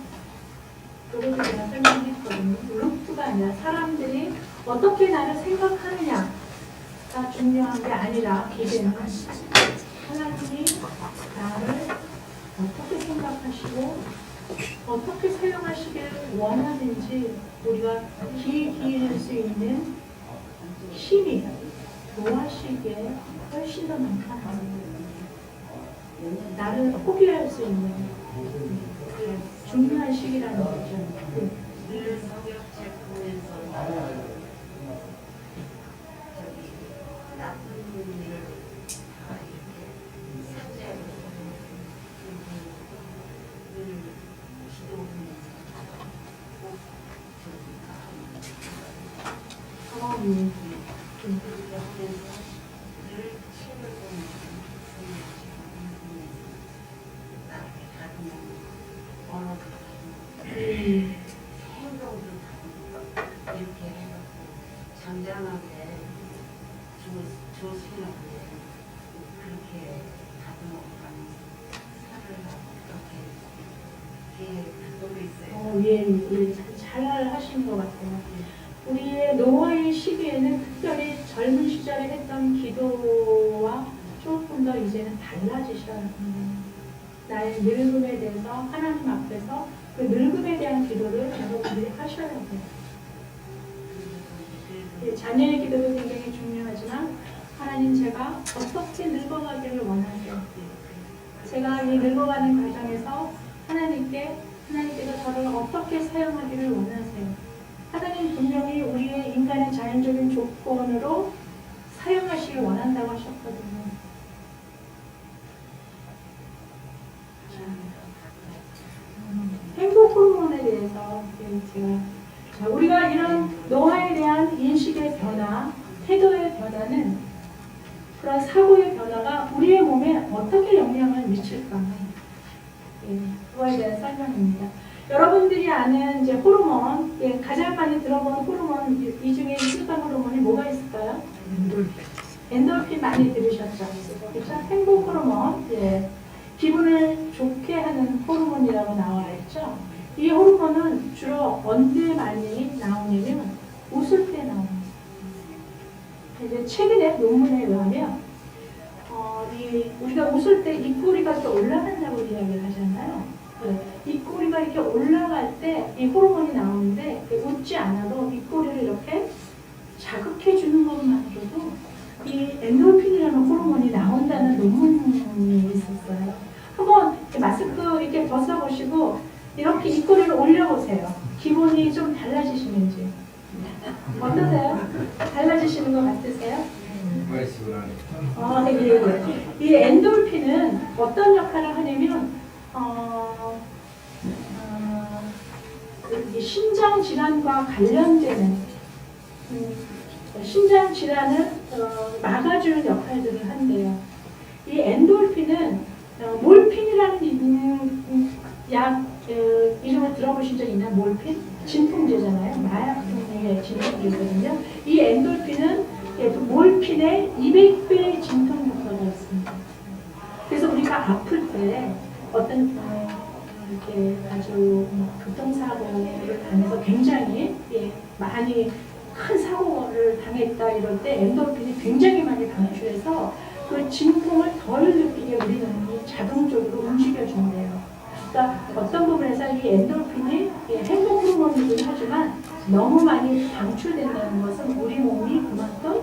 이것도 제가 설명했거든요. 루프가 아니라 사람들이 어떻게 나를 생각하느냐가 중요한 게 아니라 기대는 하나님이 나를 어떻게 생각하시고 어떻게 사용하시길 원하는지 우리가 귀 기울일 수 있는 힘이 노하시기에 훨씬 더 많다는 거예요. 나를 포기할 수 있는 중요한 시기라는 거죠. 잘 하신 것 같아요. 우리의 노아의 시기에는 특별히 젊은 시절에 했던 기도와 조금 더 이제는 달라지셔야 합니다. 나의 늙음에 대해서 하나님 앞에서 그 늙음에 대한 기도를 여러분들이 하셔야 돼요. 자녀의 기도도 굉장히 중요하지만 하나님 제가 어떻게 늙어가기를 원하세요? 제가 이 늙어가는 과정에서 하나님께서 저를 어떻게 사용하기를 원하세요? 하나님 분명히 우리의 인간의 자연적인 조건으로 사용하시길 원한다고 하셨거든요. 행복 호르몬에 대해서 제가 우리가 이런 노화에 대한 인식의 변화, 태도의 변화는 그런 사고의 변화가 우리의 몸에 어떻게 영향을 미칠까? 그거에 대한 설명입니다. 여러분들이 아는 이제 호르몬, 가장 많이 들어본 호르몬 이 중에 익숙한 호르몬이 뭐가 있을까요? 엔돌핀 많이 들으셨죠? 그렇죠? 행복 호르몬, 기분을 좋게 하는 호르몬이라고 나와 있죠. 이 호르몬은 주로 언제 많이 나오냐면 웃을 때 나옵니다. 이제 최근에 논문에 의하면 우리가 웃을 때 입꼬리가 이렇게 올라간다고 이야기를 하잖아요. 입꼬리가 이렇게 올라갈 때 이 호르몬이 나오는데 웃지 않아도 입꼬리를 이렇게 자극해 주는 것만으로도 이 엔도르핀이라는 호르몬이 나온다는 논문이 있었어요. 한번 마스크 이렇게 벗어보시고 이렇게 입꼬리를 올려보세요. 기분이 좀 달라지시는지. 어떠세요? 달라지시는 것 같으세요? 정말 시원하네. 네. 이 엔돌핀은 어떤 역할을 하냐면 이 심장 질환과 관련되는 심장 질환을 막아주는 역할들을 한대요. 이 엔돌핀은 몰핀이라는 약 이름을 들어보신 적 있나요? 몰핀? 진통제잖아요. 마약의 진통제거든요. 이 엔돌핀은 몰핀의 200배의 진통 효과가 있습니다. 그래서 우리가 아플 때 어떤 이렇게 아주 교통사고를 당해서 굉장히 많이 큰 사고를 당했다 이럴 때 엔도르핀이 굉장히 많이 방출해서 그 진통을 덜 느끼게 우리 몸이 자동적으로 움직여준대요. 그러니까 어떤 부분에서 이 엔도르핀이 행복 호르몬이긴 하지만 너무 많이 방출된다는 것은 우리 몸이 그만큼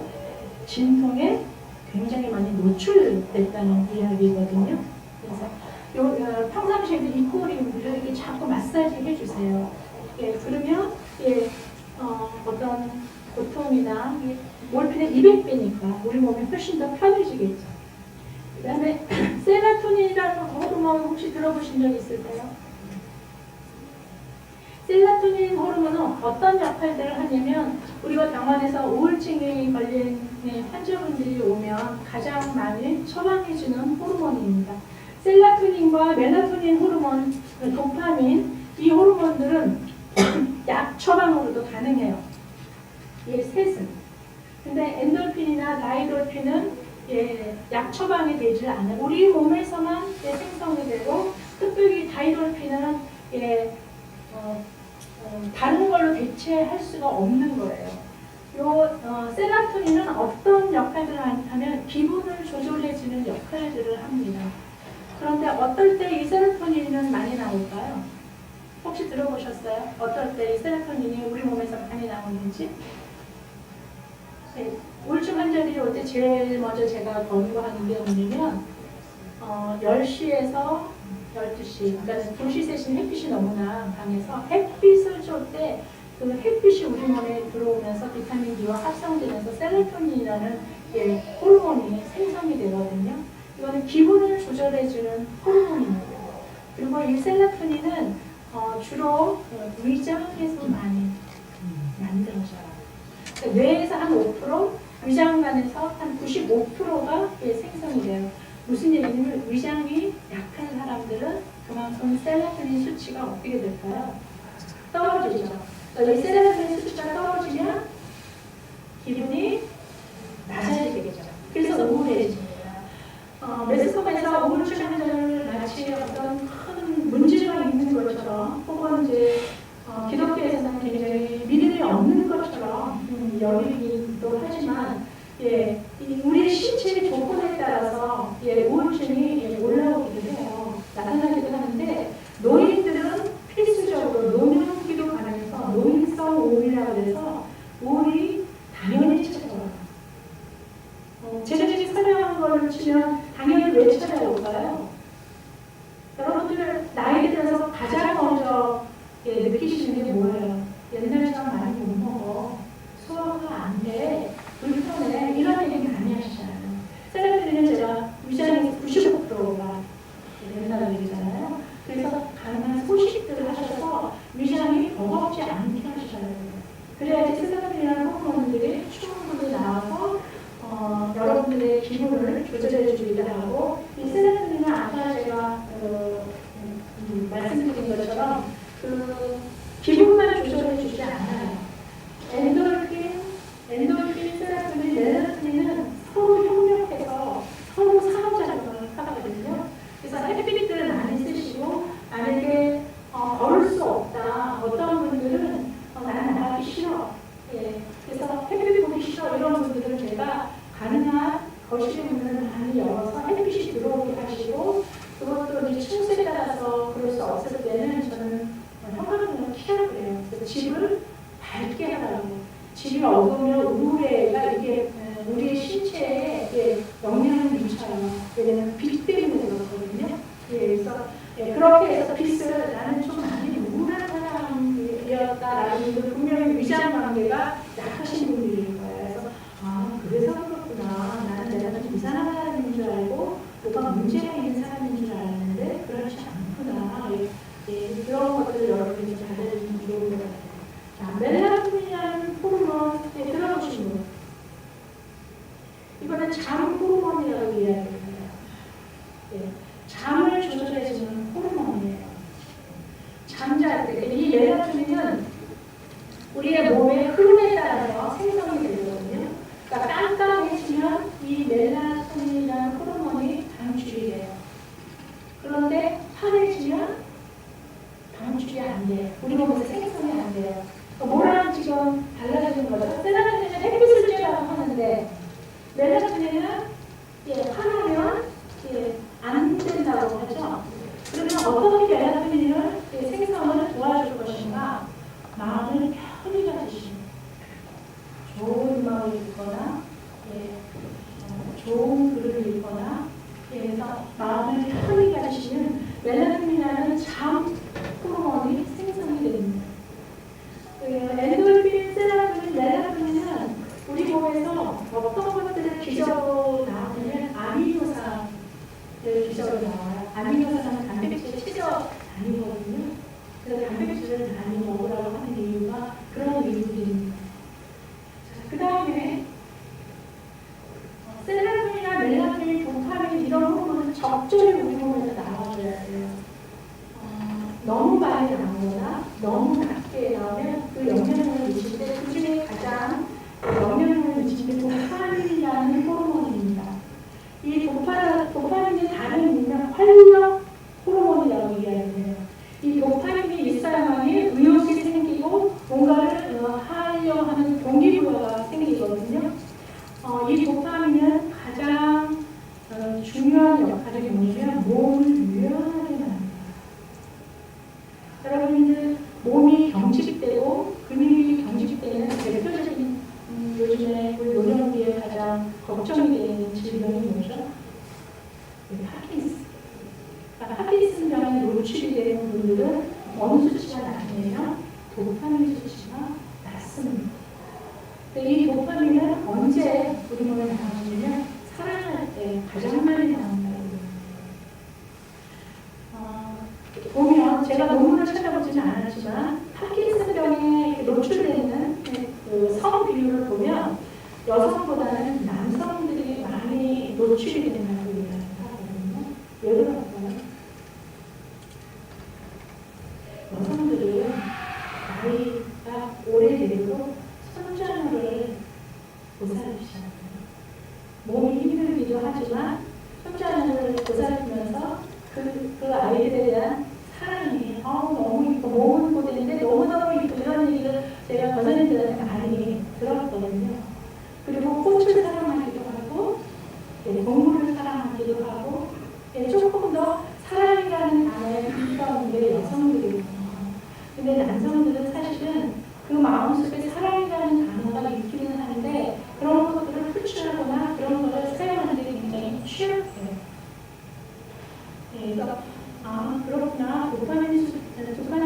진통에 굉장히 많이 노출됐다는 이야기거든요. 그래서 평상시에 입꼬리를 이렇게 자꾸 마사지 해주세요. 그러면 어떤 고통이나 몰핀의 200배니까 우리 몸이 훨씬 더 편해지겠죠. 그 다음에 세라토닌이라는 호르몬 혹시 들어보신 적 있을까요? 세라토닌 호르몬은 어떤 역할들을 하냐면 우리가 병원에서 우울증에 걸린 환자분들이 오면 가장 많이 처방해주는 호르몬입니다. 셀라토닌과 멜라토닌 호르몬, 도파민, 이 호르몬들은 약 처방으로도 가능해요. 이 셋은. 근데 엔돌핀이나 다이돌핀은 약 처방이 되지 않아요. 우리 몸에서만 생성이 되고, 특별히 다이돌핀은 다른 걸로 대체할 수가 없는 거예요. 세라토닌은 어떤 역할들을 하면 기분을 조절해주는 역할들을 합니다. 그런데 어떨 때 이 세로토닌은 많이 나올까요? 혹시 들어보셨어요? 어떨 때 이 세로토닌이 우리 몸에서 많이 나오는지? 우울증 환자들이 올 때 제일 먼저 제가 권고하는 게 뭐냐면 10시에서 12시, 그러니까 2시, 3시는 햇빛이 너무나 강해서 햇빛을 줄 때 그 햇빛이 우리 몸에 들어오면서 비타민 D와 합성되면서 세로토닌이라는 호르몬이 생성이 되거든요. 이거는 기분을 조절해주는 호르몬입니다. 그리고 이 셀라토닌은 주로 위장에서 많이 만들어져요. 그러니까 뇌에서 한 5%, 위장관에서 한 95%가 생성이 돼요. 무슨 얘기냐면 위장이 약한 사람들은 그만큼 셀라토닌 수치가 어떻게 될까요? 떨어지죠. 이 셀라토닌 수치가 떨어지면 기분이 낮아지겠죠. 그래서 우울해집니다. 매스컴에서 우울증 환자를 마치 어떤 큰 문제가 있는 것처럼 혹은 이제 기독교에서는 굉장히 믿음이 없는 것처럼 여기기도 하지만 우리 신체의 조건에 따라서 우울증이 올라오기도 해요. 나타나기도 하는데 노인들은 필수적으로 노년기로 가면서 노인성 우울이라고 해서 우울이 당연히 찾아와요. 제가 지금 설명한 걸 치면 당연히 왜 찾아올까요? 여러분들 나이 들어서 가장 먼저 느끼시는 게 뭐예요? 옛날처럼 많이 못 먹어. 소화가 안 돼. 불편해. 이런 얘기 많이 하시잖아요. 셀러들은 제가 위장의 95%가 된다는 얘기잖아요. 그래서 가능한 소식들을 하셔서 위장이 버겁지 않게 하셔야 돼요. 그래야지 셀러들이라는 호르몬들이 충분히 나와서 여러분들의 기분을 조절해 주기도 하고, 이 세로토닌은 아까 제가 말씀드린 것처럼 기분만 조절해 주지 않아요. 엔도르핀, 세로토닌, 멜라토닌은 서로 협력해서 서로 상호작용을 하거든요. 그래서 햇빛을 많이 쓰시고, 만약에 걸을 수 없다. 거실의 문을 많이 열어서 햇빛이 들어오게 하시고 그것도 이제 층수에 따라서 그럴 수 없을 때는 저는 현관문을 키라고 그래요. 그래서 집을 밝게 하라고. 집이 어두우면 우울해가 이게 우리의 신체에 영향을 미쳐요. 왜냐면 빛 때문에 그렇거든요. 그래서 그렇게 해서 빛을 나는 좀 많이 우울한 사람이었다라는 분들 분명히 위장 관계가 약하신 분들인 거예요. 그래서 그래서 그렇구나. 나는 내가 좀 이상한 사람인 줄 알고 뭐가 문제가 있는 사람인 줄 알았는데 그렇지 않구나. 그런 것들을 여러분이 잘 알아주면 좋은 것 같아요. 자, 멜라토닌이라는 호르몬 들어보신 분. 이거는 잠 호르몬이라고 이야기합니다. 잠을 조절해주는 호르몬이에요. 잠잘 때 이 멜라토닌은 우리의 몸의 흐름에 따라서 생성이 되거든요. 그러니까 깜깜해지면 이 멜라토닌이라는 호르몬이 방출이 돼요. 그런데 환해지면 방출이 안 돼요. 우리 몸에서 생성이 안 돼요. 뭐랑 지금 달라지는 거죠? 셀라토닌은 햇빛을 쬐라고 하는데 멜라토닌은 화나면 안 된다고 하죠. 그러면 어떻게 멜라토닌을 생성을 도와줄 것인가? 마음을 편히 가지시는 좋은 음악을 읽거나 좋은 글을 읽거나 그래서 마음을 편히 가지시는 멜라토닌이라는 잠 호르몬이 생성이 됩니다. 엔도르핀, 세라토닌, 멜라토닌은 우리 몸에서 어떤 것들을 기저로 나오냐면 아미노산을 기저로 나와요. 아미노산은 단백질의 최저 단위거든요. 그래서 단백질을 많이 먹으라고 하는 이유가 그런 이유들입니다. 그 다음에 세라토닌이나 멜라토닌, 도파민 이런 호르몬은 적절히 우리 몸에서 나와줘야 돼요. 너무 많이 나오거나 너무 낮게 나오면 그 영향을 미치는데 그 중에 가장 영향을 미치는 게 도파민이라는 호르몬입니다. 이 도파민의 다른 의미는 활력 호르몬이라고 이야기해요. 이 도파민이 있어야만이 의욕이 생기고 뭔가를 하려 하는 동기부여가 생기거든요. 이 도파민은 가장 중요한 역할이 뭐냐면 몸을 유연하게 만듭니다. 여러분들 몸이 경직되고 근육이 경직되는 대표적인 요즘에 우리 노령기에 가장 걱정이 되는 질병이 뭐죠? 파킨슨. 그러니까 파킨슨 병에 노출이 되는 분들은 어느 수치가 낮냐면 도파민 수치가 낮습니다. 이 도파민은 언제 우리 몸에 나오냐면 사랑할 때 가장 많이 나온다고 보면 제가 논문을 찾아보지는 않았지만 파킨슨병에 노출되는 그 성 비율을 보면 여성보다는 남성들이 많이 노출이 된다고 이야기하거든요. 왜 그럴까요? 여성들은 나이가 오래될수록 손자녀를 보살피잖아요. 몸이 힘들기도 하지만 손자녀를 보살피면서 그 아이들에 대한 사랑이 너무 이뻐, 몸은 고되는데 너무너무 이뻐 이런 얘기를 제가 권사님들한테 많이 들었거든요. 그리고 꽃을 사랑하기도 하고 동물을 사랑하기도 하고 조금 더 사랑이라는 단어에 가까운 게 여성들이거든요. 근데 남성들은 사실은 그 마음속에 사랑이라는 단어가 있기는 한데 그런 것들을 표출하거나 그런 것을 사용하는 데 굉장히 취약해요. 그래서 그렇구나. 도파민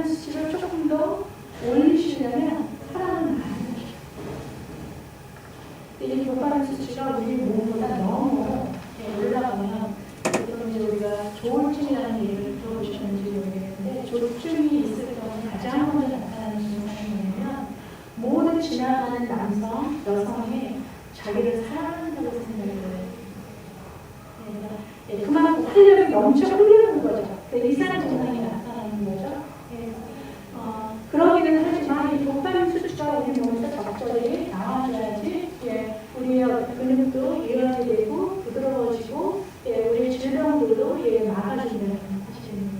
수치를 조금 더 올리시려면 사랑을 많이 하시죠. 이 도파민 수치가 우리 몸보다 너무 올라가면 이제 우리가 조울증이라는 얘기를 들어보셨는지 모르겠는데 조울증이 있을 경우 가장 먼저 나타나는 증상이 뭐냐면 모든 지나가는 남성, 여성이 자기를 사랑한다고 생각을 해요. 그만큼 활력이 넘쳐 흐르는 거죠. 이상한 증상이 나타나는 거죠. 그러기는 하지만 이 도파민 수치가 우리 몸에서 적절히 나와줘야지 우리의 근육도 유연이 되고 부드러워지고 우리의 질병들도 막아주는 사실입니다.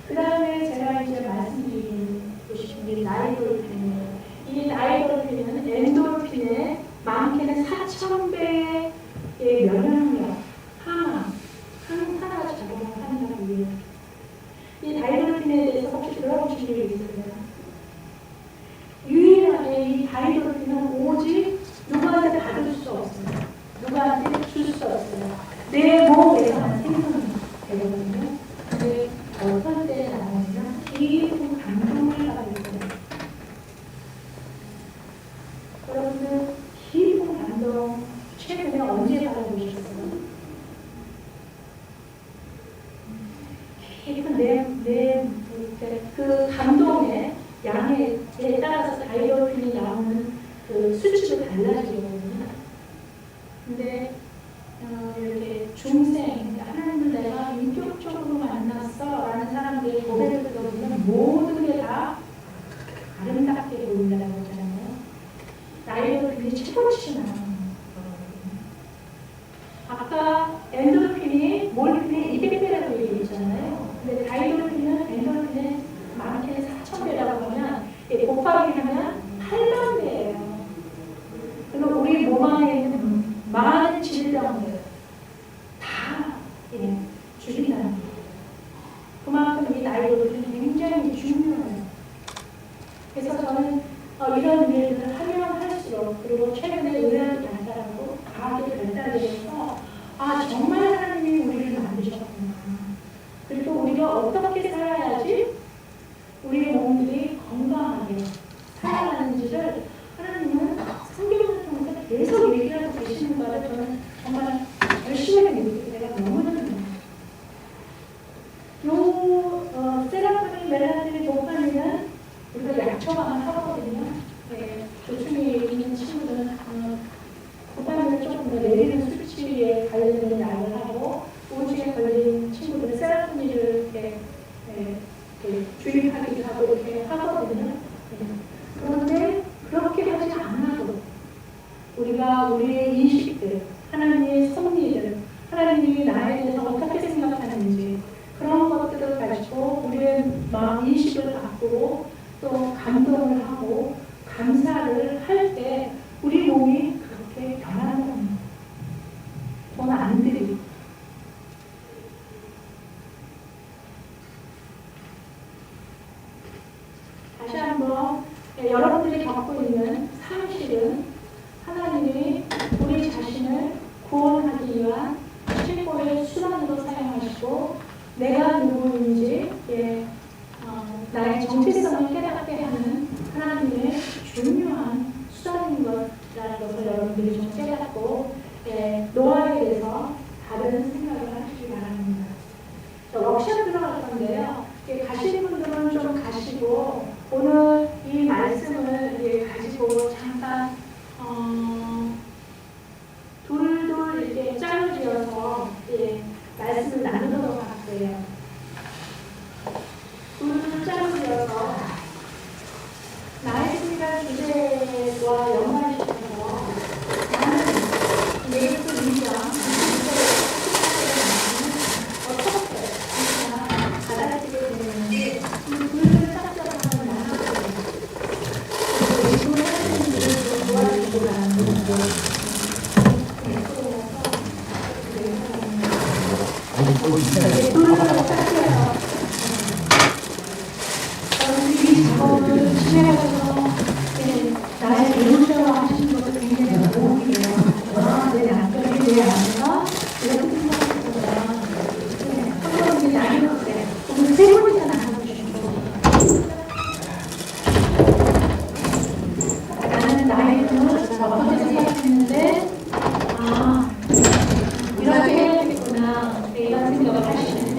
그 다음에 제가 이제 말씀드리고 싶은 게 나이도르핀이에요. 이 나이도르핀은 엔도르핀의 많게는 4,000배의 면역 보신 일이 있으세요? 유일하게 이 다이돌핀은 오직 누구한테 받을 수 없어요. 누구한테 줄 수 없어요. 내 몸에서만 생성이 되거든요. 근데 어떤 때에 나오면 깊은 감동을 받을 거예요. 여러분들 깊은 감동 최근에 언제 받아보셨어요? 깊은 그 감동의 양에 따라서 다이어트이 나오는 그 수치도 달라지거든요. 근데 이렇게 중생, 하나님을 내가 인격적으로 만났어 라는 사람들의 고백을 들어보면 모든 게 다 아름답게 보인다고 하잖아요. 다이어트이 최고치 나오는 거거든요. 아까 엔도르핀이 몰핀의 200배라고 얘기했잖아요. 근데 다이어트는 엔도르핀의 많게는 4,000배라고 하면 곱하기 하면 8만 배예요. 그리고 우리 몸 안에 있는 많은 질병들 다 죽인다는 거예요. 그만큼 이 다이어트는 굉장히 중요해요. 그래서 저는 이런 일들을 하면 할수록 그리고 최근에 의학이 발달하고 과학이 발달해서 정말 하나님이 우리를 만드셨구나. 그리고 우리가 어떻게 살아야지 우리의 몸들이 건강하게 살아가는지를 하나님은 성경을 통해서 계속 얘기하고 계시는 거를 저는 정말 열심히 믿고 내가 너무나 좋아요. 세라핀, 멜라닌, 도파민은 우리가 약초만 하거든요. 조충이 있는 친구들은 도파민을 조금 더 내리는 수치에 관련된 약을 하고 우울증에 걸린 친구들은 세라핀을 주입하기도 하고 이렇게 하거든요. 그런데 그렇게 하지 않아도 우리가 우리의 인식들, 하나님의 섭리들, 하나님이 나에 대해서 어떻게 생각하는지 그런 것들을 가지고 우리의 마음 인식을 바꾸고 또 감동을 하고 감사를 할 때 우리 몸이 그렇게 변하는 겁니다. 돈 안 들이고. 다시 한번 여러분들이 겪고 있는 상실은 하나님이 우리 자신을 구원하기 위한 최고의 수단으로 사용하시고 내가 누구인지 나의 정체성을 깨닫게 하는 하나님의 중요한 수단인 것이라는 것을 여러분들이 좀 깨닫고 노아에 대해서 다른 생각을 하시기 바랍니다. 워크숍 들어갈 건데요. 가시는 분들은 좀 가시고 오늘 이 말씀을 가지고 잠깐 둘둘 이렇게 짝을 지어서 말씀을 나누도록 할게요. 둘둘 짝을 지어서 나의 생각 주제와 연관시켜서 나는 예수 인정 어떻게 받아들이게 되는지 둘둘 짝을 한번 나눠보세요. 그리고 이 하나님들을 도와주시고 나는 이 작업을 진행하면서 나의 배우자와 하시는 것도 굉장히 도움이 돼요. 내 남편이 내 안에서 이렇게 생각했구나. 한 번은 나이로 때 오늘 세 번이나 나눠주시고 나는 나이로 어떻게 생각했는데 이렇게 해야겠구나 이런 생각을 하시는지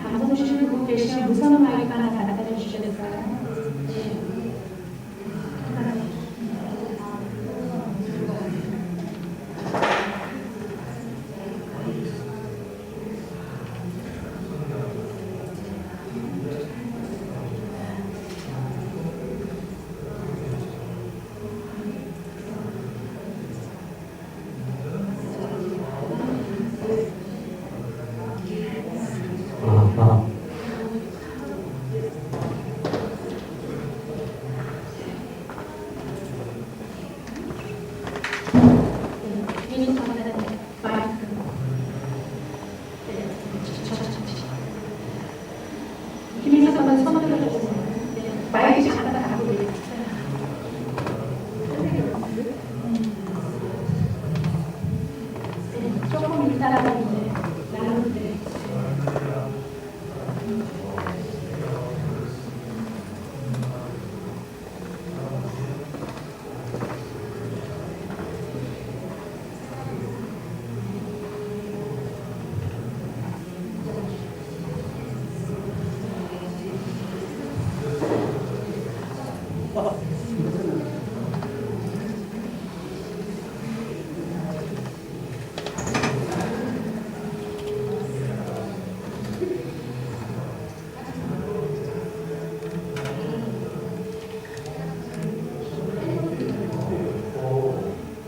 방송 주시고 계시면 무선 마이크 하나 갖다 주시겠어요? 김인석은 손 들어주세요. 마이크 잠깐 갖고 계세요. 조금 이따가 이제 나누는데.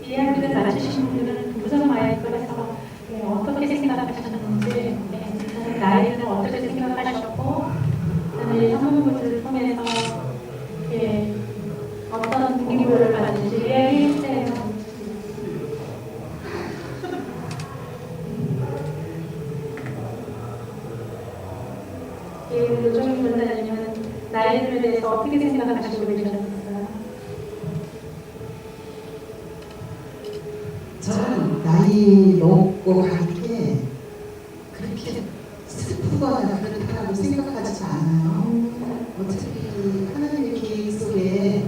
이야기를 맞추신 분들은 무선 마이크에서 어떻게 생각하셨는지, 나이는 어떻게 생각하셨고, 그다음에 성분들을 통해서 어떤 동기부여를 받는지 이야기해주세요. 노정희 변호사님은 나이에 대해서 어떻게 생각하시고 계셨어요? 저는 나이 먹고 가기에 그렇게 슬프거나 그렇다고 생각하지 않아요. 어차피 하나님의 계획 속에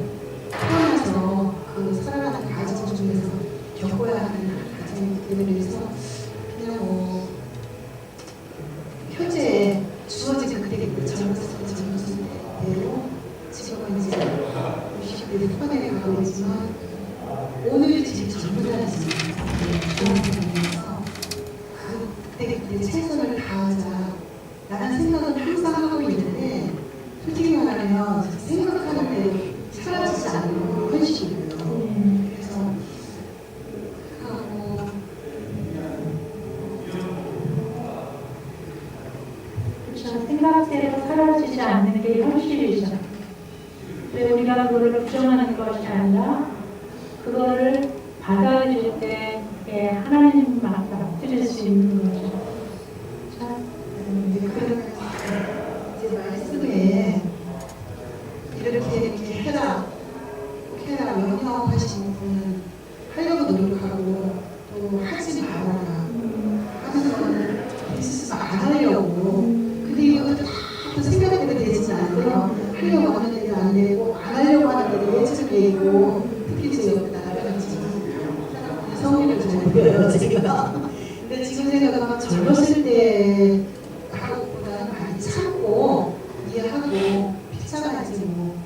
태어나서 그 살아가는 과정 중에서 겪어야 하는 과정이기 때문에 그냥 현재 주어진 그때 젊었을 때로 지금은 이제 60대 후반에 가고 있지만 오늘 지금 젊은 중학생이면서 그때 최선을 다하자 라는 생각은 항상 하고 있는데 솔직히 말하면 생각하는 대로 사라지지 않는 현실이고요. 그래서 하고 그렇죠. 생각대로 사라지지 않는 게 현실이죠. 왜 우리가 그거를 부정하는 것이 아니라 그거를 받아들일 때 하나님만 받아들일 수 있는 거죠. 자, 제 말씀에 이렇게 해라 명령하시는 분은 하려고 노력하고 또 하지 말아라 하는 거는 되지 안 하려고. 근데 이거 다 생각대로 되지 않아요. 하려고 하는 데도 안 되고 안 하려고 하는 데도 예측 되고 특히 제 옆에 나가가지고 성의를 잘 보여요 제가. 근데 지금 생각하면 젊었을 때 하고보다 많이 참고 이해하고 피차가야지 뭐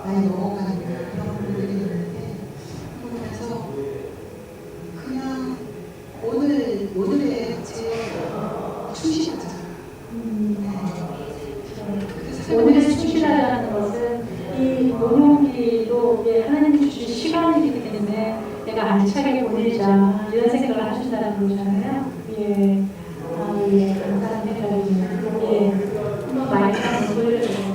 많이 넘어가는 그런 분들이 있는데 그래서 그냥 우리가 알차게 보내자 이런 생각을 하신다는 거잖아요. 예. 아, 예. 감사한 생각이네요. 예. 한번 마이크 한번 돌려주세요.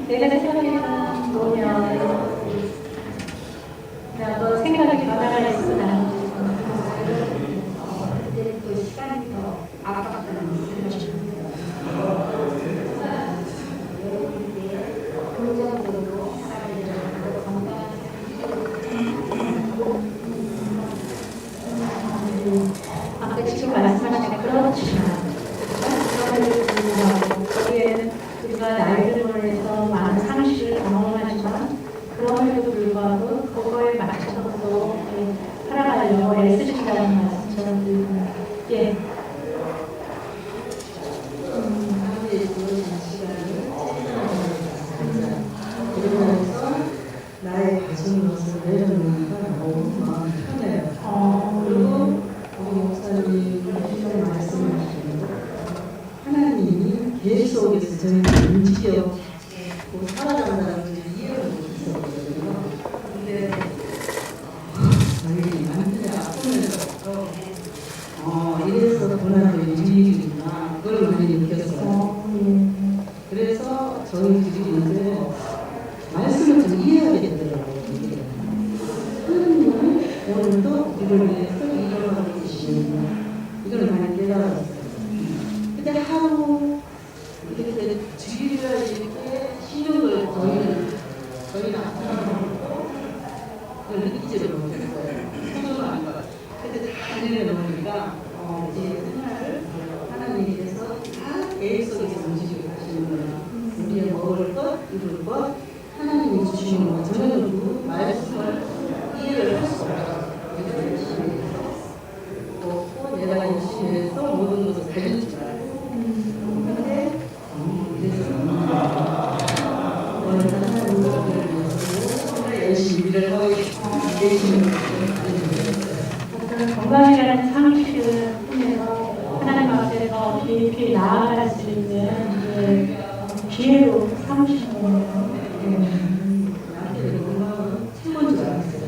내가 생각했던 뭐냐, 나도 생각이 변화가 있구나. 근데 그 시간이 더 아깝다는 거죠. 긍정적으로 살아야 건강한 아까 지금 말씀하신 게 그렇지만 그럼에도 불구하고 거기에는 우리가 나이를 보내서 많은 상실을 경험하지만 그럼에도 불구하고 그거에 맞춰서 또 살아가려고 애쓰신다는 말씀처럼 들립니다. 예. 그러면서 나의 가진 것을 내려놓으니까 너무 마음이 편해요. 그리고 우리 목사님 하시는 말씀을 하시는 하나님이 계속해서 저희를 움직여 살아간다는 걸 이해를 못했었거든요. 근데 저희 남편이 아프면서 이래서 고난의 일이구나 그걸 많이 느꼈어요. 그래서 저희들이 이제 말씀을 좀 이해하게 되더라고요. 하나님은 오늘도 우리를 위해서 일어나고 계시는 이걸 많이 깨달았어요. 근데 하루 이렇게 주일날 이렇게 신용을 저희는 아프고 그걸 느끼지를 못했어요. 손으로 안 받았어요. 근데 다 내려놓으니까 이제 생활을 하나님께서 다 계획 속에서 움직이고 하시는구나. 우리의 먹을 것, 입을 것, 하나님이 주시는 것, 저는 그 말씀을 이해를 할 수 없어요. 열심히 해서 또 내가 열심히 해서 모든 것을 해줄 줄 알아요. 근데 그래서 오늘 하나님을 위해서 열심히 일을 하고 계시는 어떤 건강이라는 상식을 통해서 하나님 앞에서 깊이 나아갈 수 있는 기회로 삼으신 거예요. 나한테 건강은 최고인 줄 알았어요.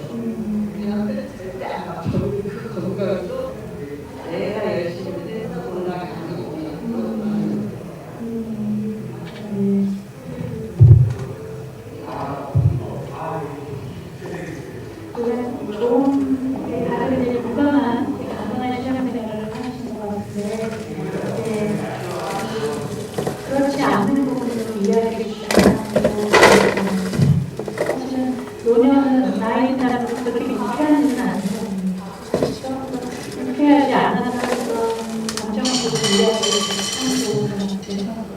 내한테 절대 안 아파. 그 건강도 내가 열심히 해서 건강이 아니고 좋은 다른 이제 건강한 신앙생활을 하시는 것 같은데 그렇지 않은 부분을 이야기해 주시면 사실은 노년은 나이나 그렇게 유쾌하지는 않거든요. 유쾌하지 않아서 감정적으로 이야기를 하는 좋은 것 같아요.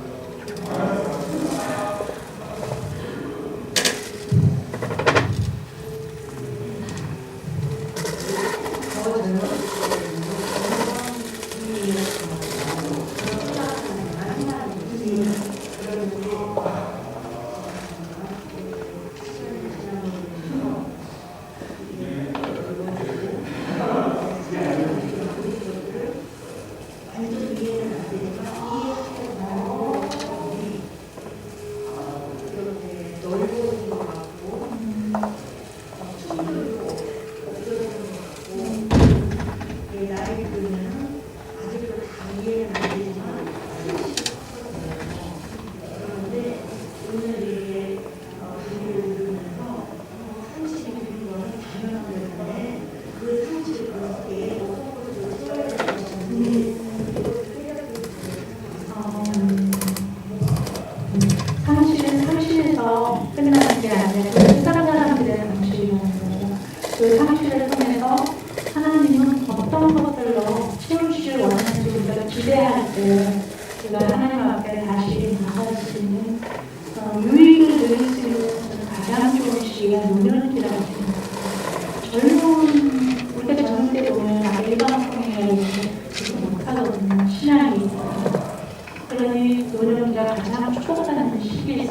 상실은 상실에서 끝나는 게 아니라 그 사람들의 방식이라는 거예요. 그 상실을 통해서 하나님은 어떤 것들로 채우시길 원하는지 우리가 기대할 때 우리가 하나님 앞에 다시 나갈 수 있는 유익을 누릴 수 있는 가장 좋은 시기가 노년기라고 생각합니다. 우리가 젊을 때 보면 일반성이라고 그렇게 못하거든요. 신앙이 있어요. 그러니 노년기가 가장 초보다는 시기에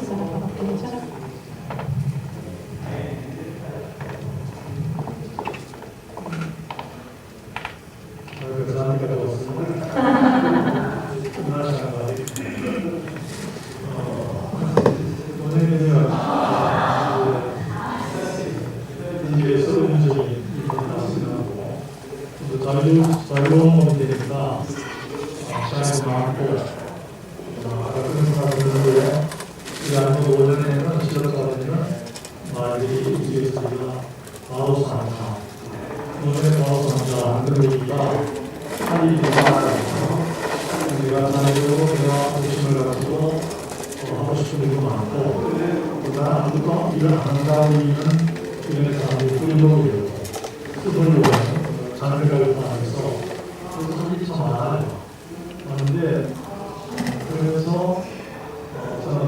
말들이 우리에서 우리가 바로 산다. 오늘의 바로 산다. 안 그러니까 살이 되잖아요. 우리가 자녀로 내가 욕심을 가지고 하고 싶은 일도 많고, 그러나 아무도 일을 안 한다 우리는 주변의 사람들이 꿀먹이 되고 꿀먹이 되고 자녀를 통해서 그래서 일이 참 많아요. 많은데 그래서 저는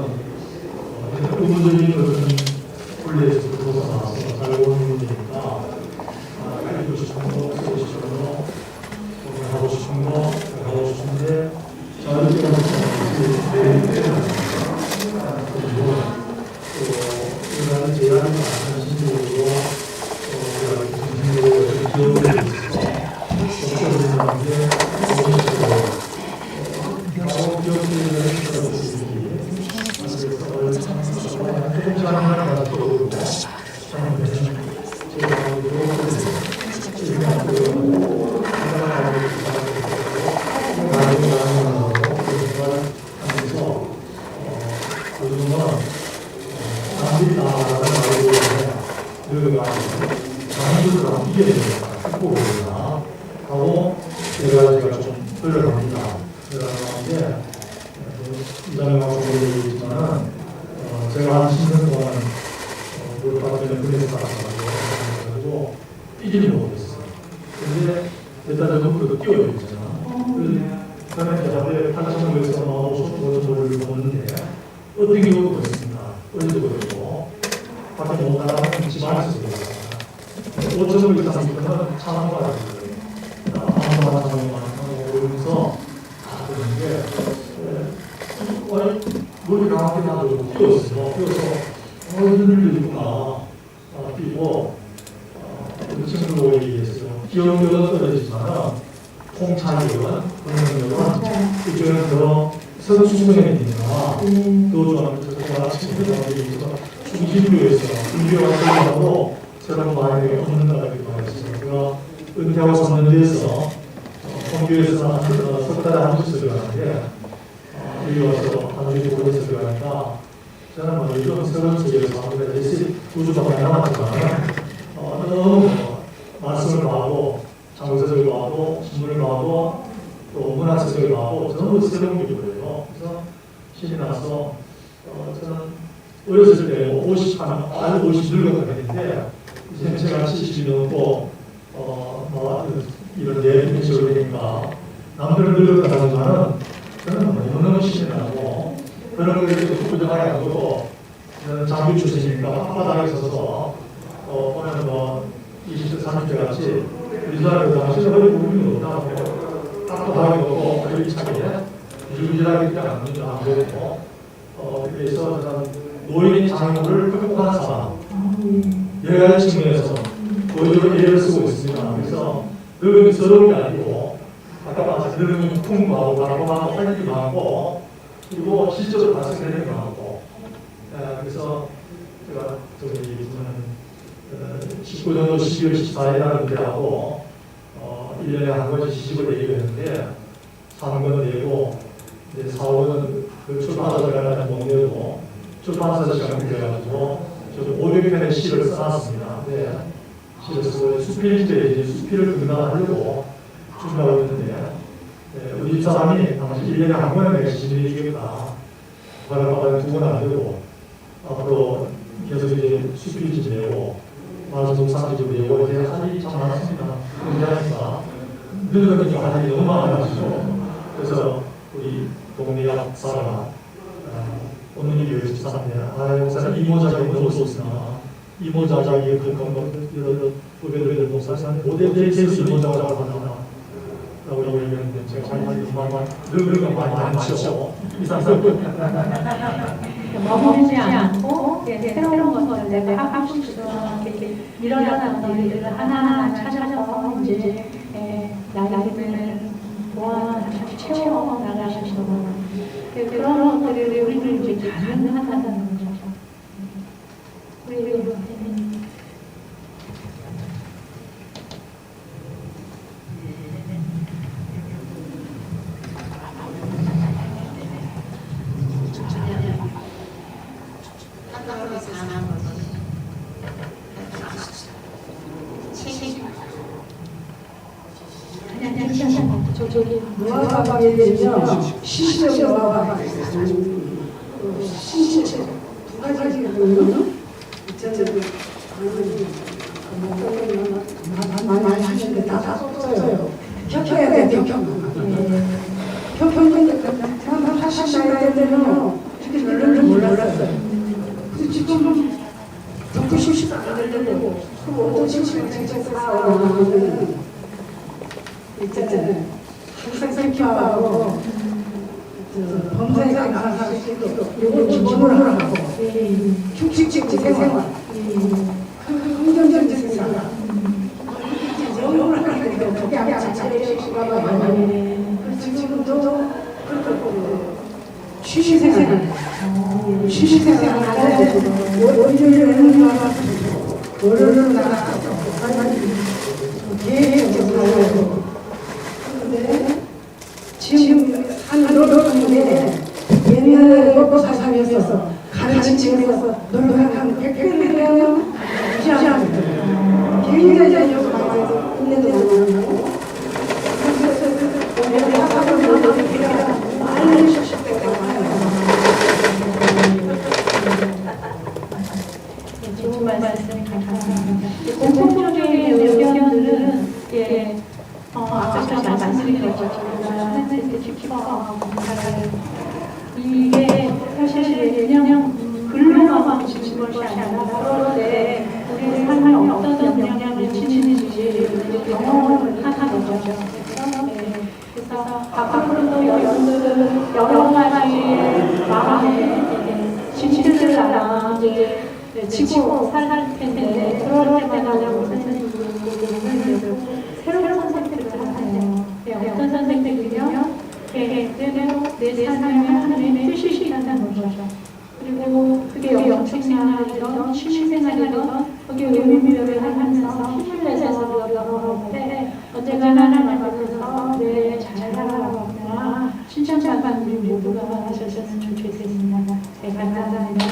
의무적인 것은 분리해서 벗어나서 잘 오는 일이니까 알고 싶은 거, 쓰고 싶은 거, 하고 싶은 거, 하고 싶은데 저희 때문에 그리고 또 제한이 많은 신조로 기업을 해서 어떤 게 하고 제가 좀 흘러갑니다. 흘러가는데 이장님하고 얘기했지만은 제가 한 10년 동안 물가전에 그래서 가지고 삐지를 못했어요. 근데 일단 저도 뛰어야 되잖아. 그러면 제가 8,000원에서 나오고 5,000원을 보는데 어떻게 보고 있습니다. 어디도 그렇고 밖에 못 나가면 집 안에서 그래요. 5,000원 이상 있으면 차는 거 같아요. 아무나 하고 오면서 그런 게 물이 강하게 나도 뛰었어요. 뛰어서 이런 일도 있구나. 뛰고 우리 친구들 얘기했어요. 기억력은 떨어지지만 통찰력은 이쪽에는 더 선수성이 있나. 또 제가 친구들한테 중심부에서 준비가 하고 새로운 마음이 없는다고 말했어요. 제가 은퇴하고 3년 뒤에서 성교에서 석 달에 한 번씩 들어가는데 여기 와서 하늘이 보고 들어가니까 저는 뭐 이런 새로운 세계에서 아무래도 2주밖에 안 남았지만 너무 말씀을 봐도 장소를 봐도 신문을 봐도 또 문화체를 봐도 전부 새로운 게 보여요. 그래서 신이 나서 저는 어렸을 때 50 늙어가 되는데 이제 제가 70이 넘고 이런 내용식으로 되니까 남들은 늙었다 하지만은 저는 너무너무 신이 나고 그런 거에 대해서 부정하게 안 하고 저는 장교 출신이니까 앞바닥에 서서 보면 20대 30대 같이 우리 사람들 당시에 허리 부분이 없다고 딱딱하게 먹고 허리 차게 유일하게 안 되고 그래서 저는 노인의 장애물을 극복하는 사람 여러 가지 측면에서 보여주는 예를 쓰고 있습니다. 그래서 늙음이 서러운 게 아니고 아까 말씀 늙음이 풍부하고 과거하고 할 일이 많고 그리고 실제로 발생되는 게 많고 그래서 제가 저기 얘기했지만 19년도 12월 14일날 은퇴하고 1년에 한 번씩 시집을 내기했는데 3권 내고 이제 4월은 그 출판사를 못 내고 출판사 시간을 빌려가지고 저도 500편의 시를 써놨습니다. 네. 시를 쓰고 수필집에 이제 수필을 등단하려고 준비하고 있는데 우리 집사람이 당시 1년에 한 번에 내가 시집을 내주겠다. 바람바람에 2번 안 되고 앞으로 계속 이제 수필집 내고 만성상집 내고 이제 할 일이 참 많았습니다. 그런데 하니까 늙으니까 할 일이 너무 많아가지고 그래서 우리 동네 약 사람 어느 일이 집사인데 목사님 이모작이 너무 좋으나 이모자작이 그런 후배들 목사님 모델에서 이모자작을 한다 라고 얘기했는데 제가 자기한테 늙은 거 많죠. 머무르지 않고 새로운 것을 내가 하고 싶은 이렇게 일어나는 일들을 하나하나 찾아서 이제 나이를 보완 채워 나가셔서 그런 것들이 우리는 이제 가능하다는 거죠. 우리 노화가방에 되면 시시적 노화가 있어요. 신체 두 가지거든요. 많이 하시는데 다 썼어요. 켜야 돼요. 켜면 하신 나이 때는 이렇게 별로 몰랐어요. 근데 지금 듣고 싶지도 않는데도 어떤 식으로 살아오면 있잖아요. 항상 기뻐하고 범죄가 나가서 이거 기본을 하고 규칙적 생활 긍정적 생활 영어를 하는데 그게 아마 자체가 많아요. 지금도 취식생활 하는데 월요일에는 월요일은 나가서 계획적으로 근데 지금 하는 노력인데 옛날에 먹고 사사면서 가르치면서 노력하는 백배는 무시하거든요. 굉장히 요즘 나와서 있는데 나오고 그래서 하고 노력이 많이 실시되고 좋은 말씀 감사합니다. 공통적인 의견들은 아까 말씀드린 것처럼 이게 사실 그냥 글로만 주신 것이 아니라 그런데 우리 삶에 어떤 영향을 미치는지 경험을 하는 거죠. 그래서 앞으로도 여러분들은 여러 가지의 마음에 진실을 알아 이제 지고 살 텐데 그럴 때마다 선생님들은 새로운 선택들을 하세요. 어떤 선택들이면 내 삶에 하나님의 뜻이 있다는 거죠. 그리고 그게 영적생활이든 취미생활이든 거기에 의미를 하면서 힘을 내서 여러분 때 언제가 하나님 앞에서 잘 살아가구나 칭찬받는 우리 모두가 하셨으면 좋겠습니다. 네, 감사합니다.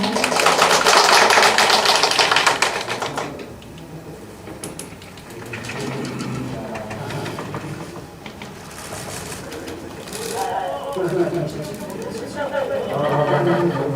아,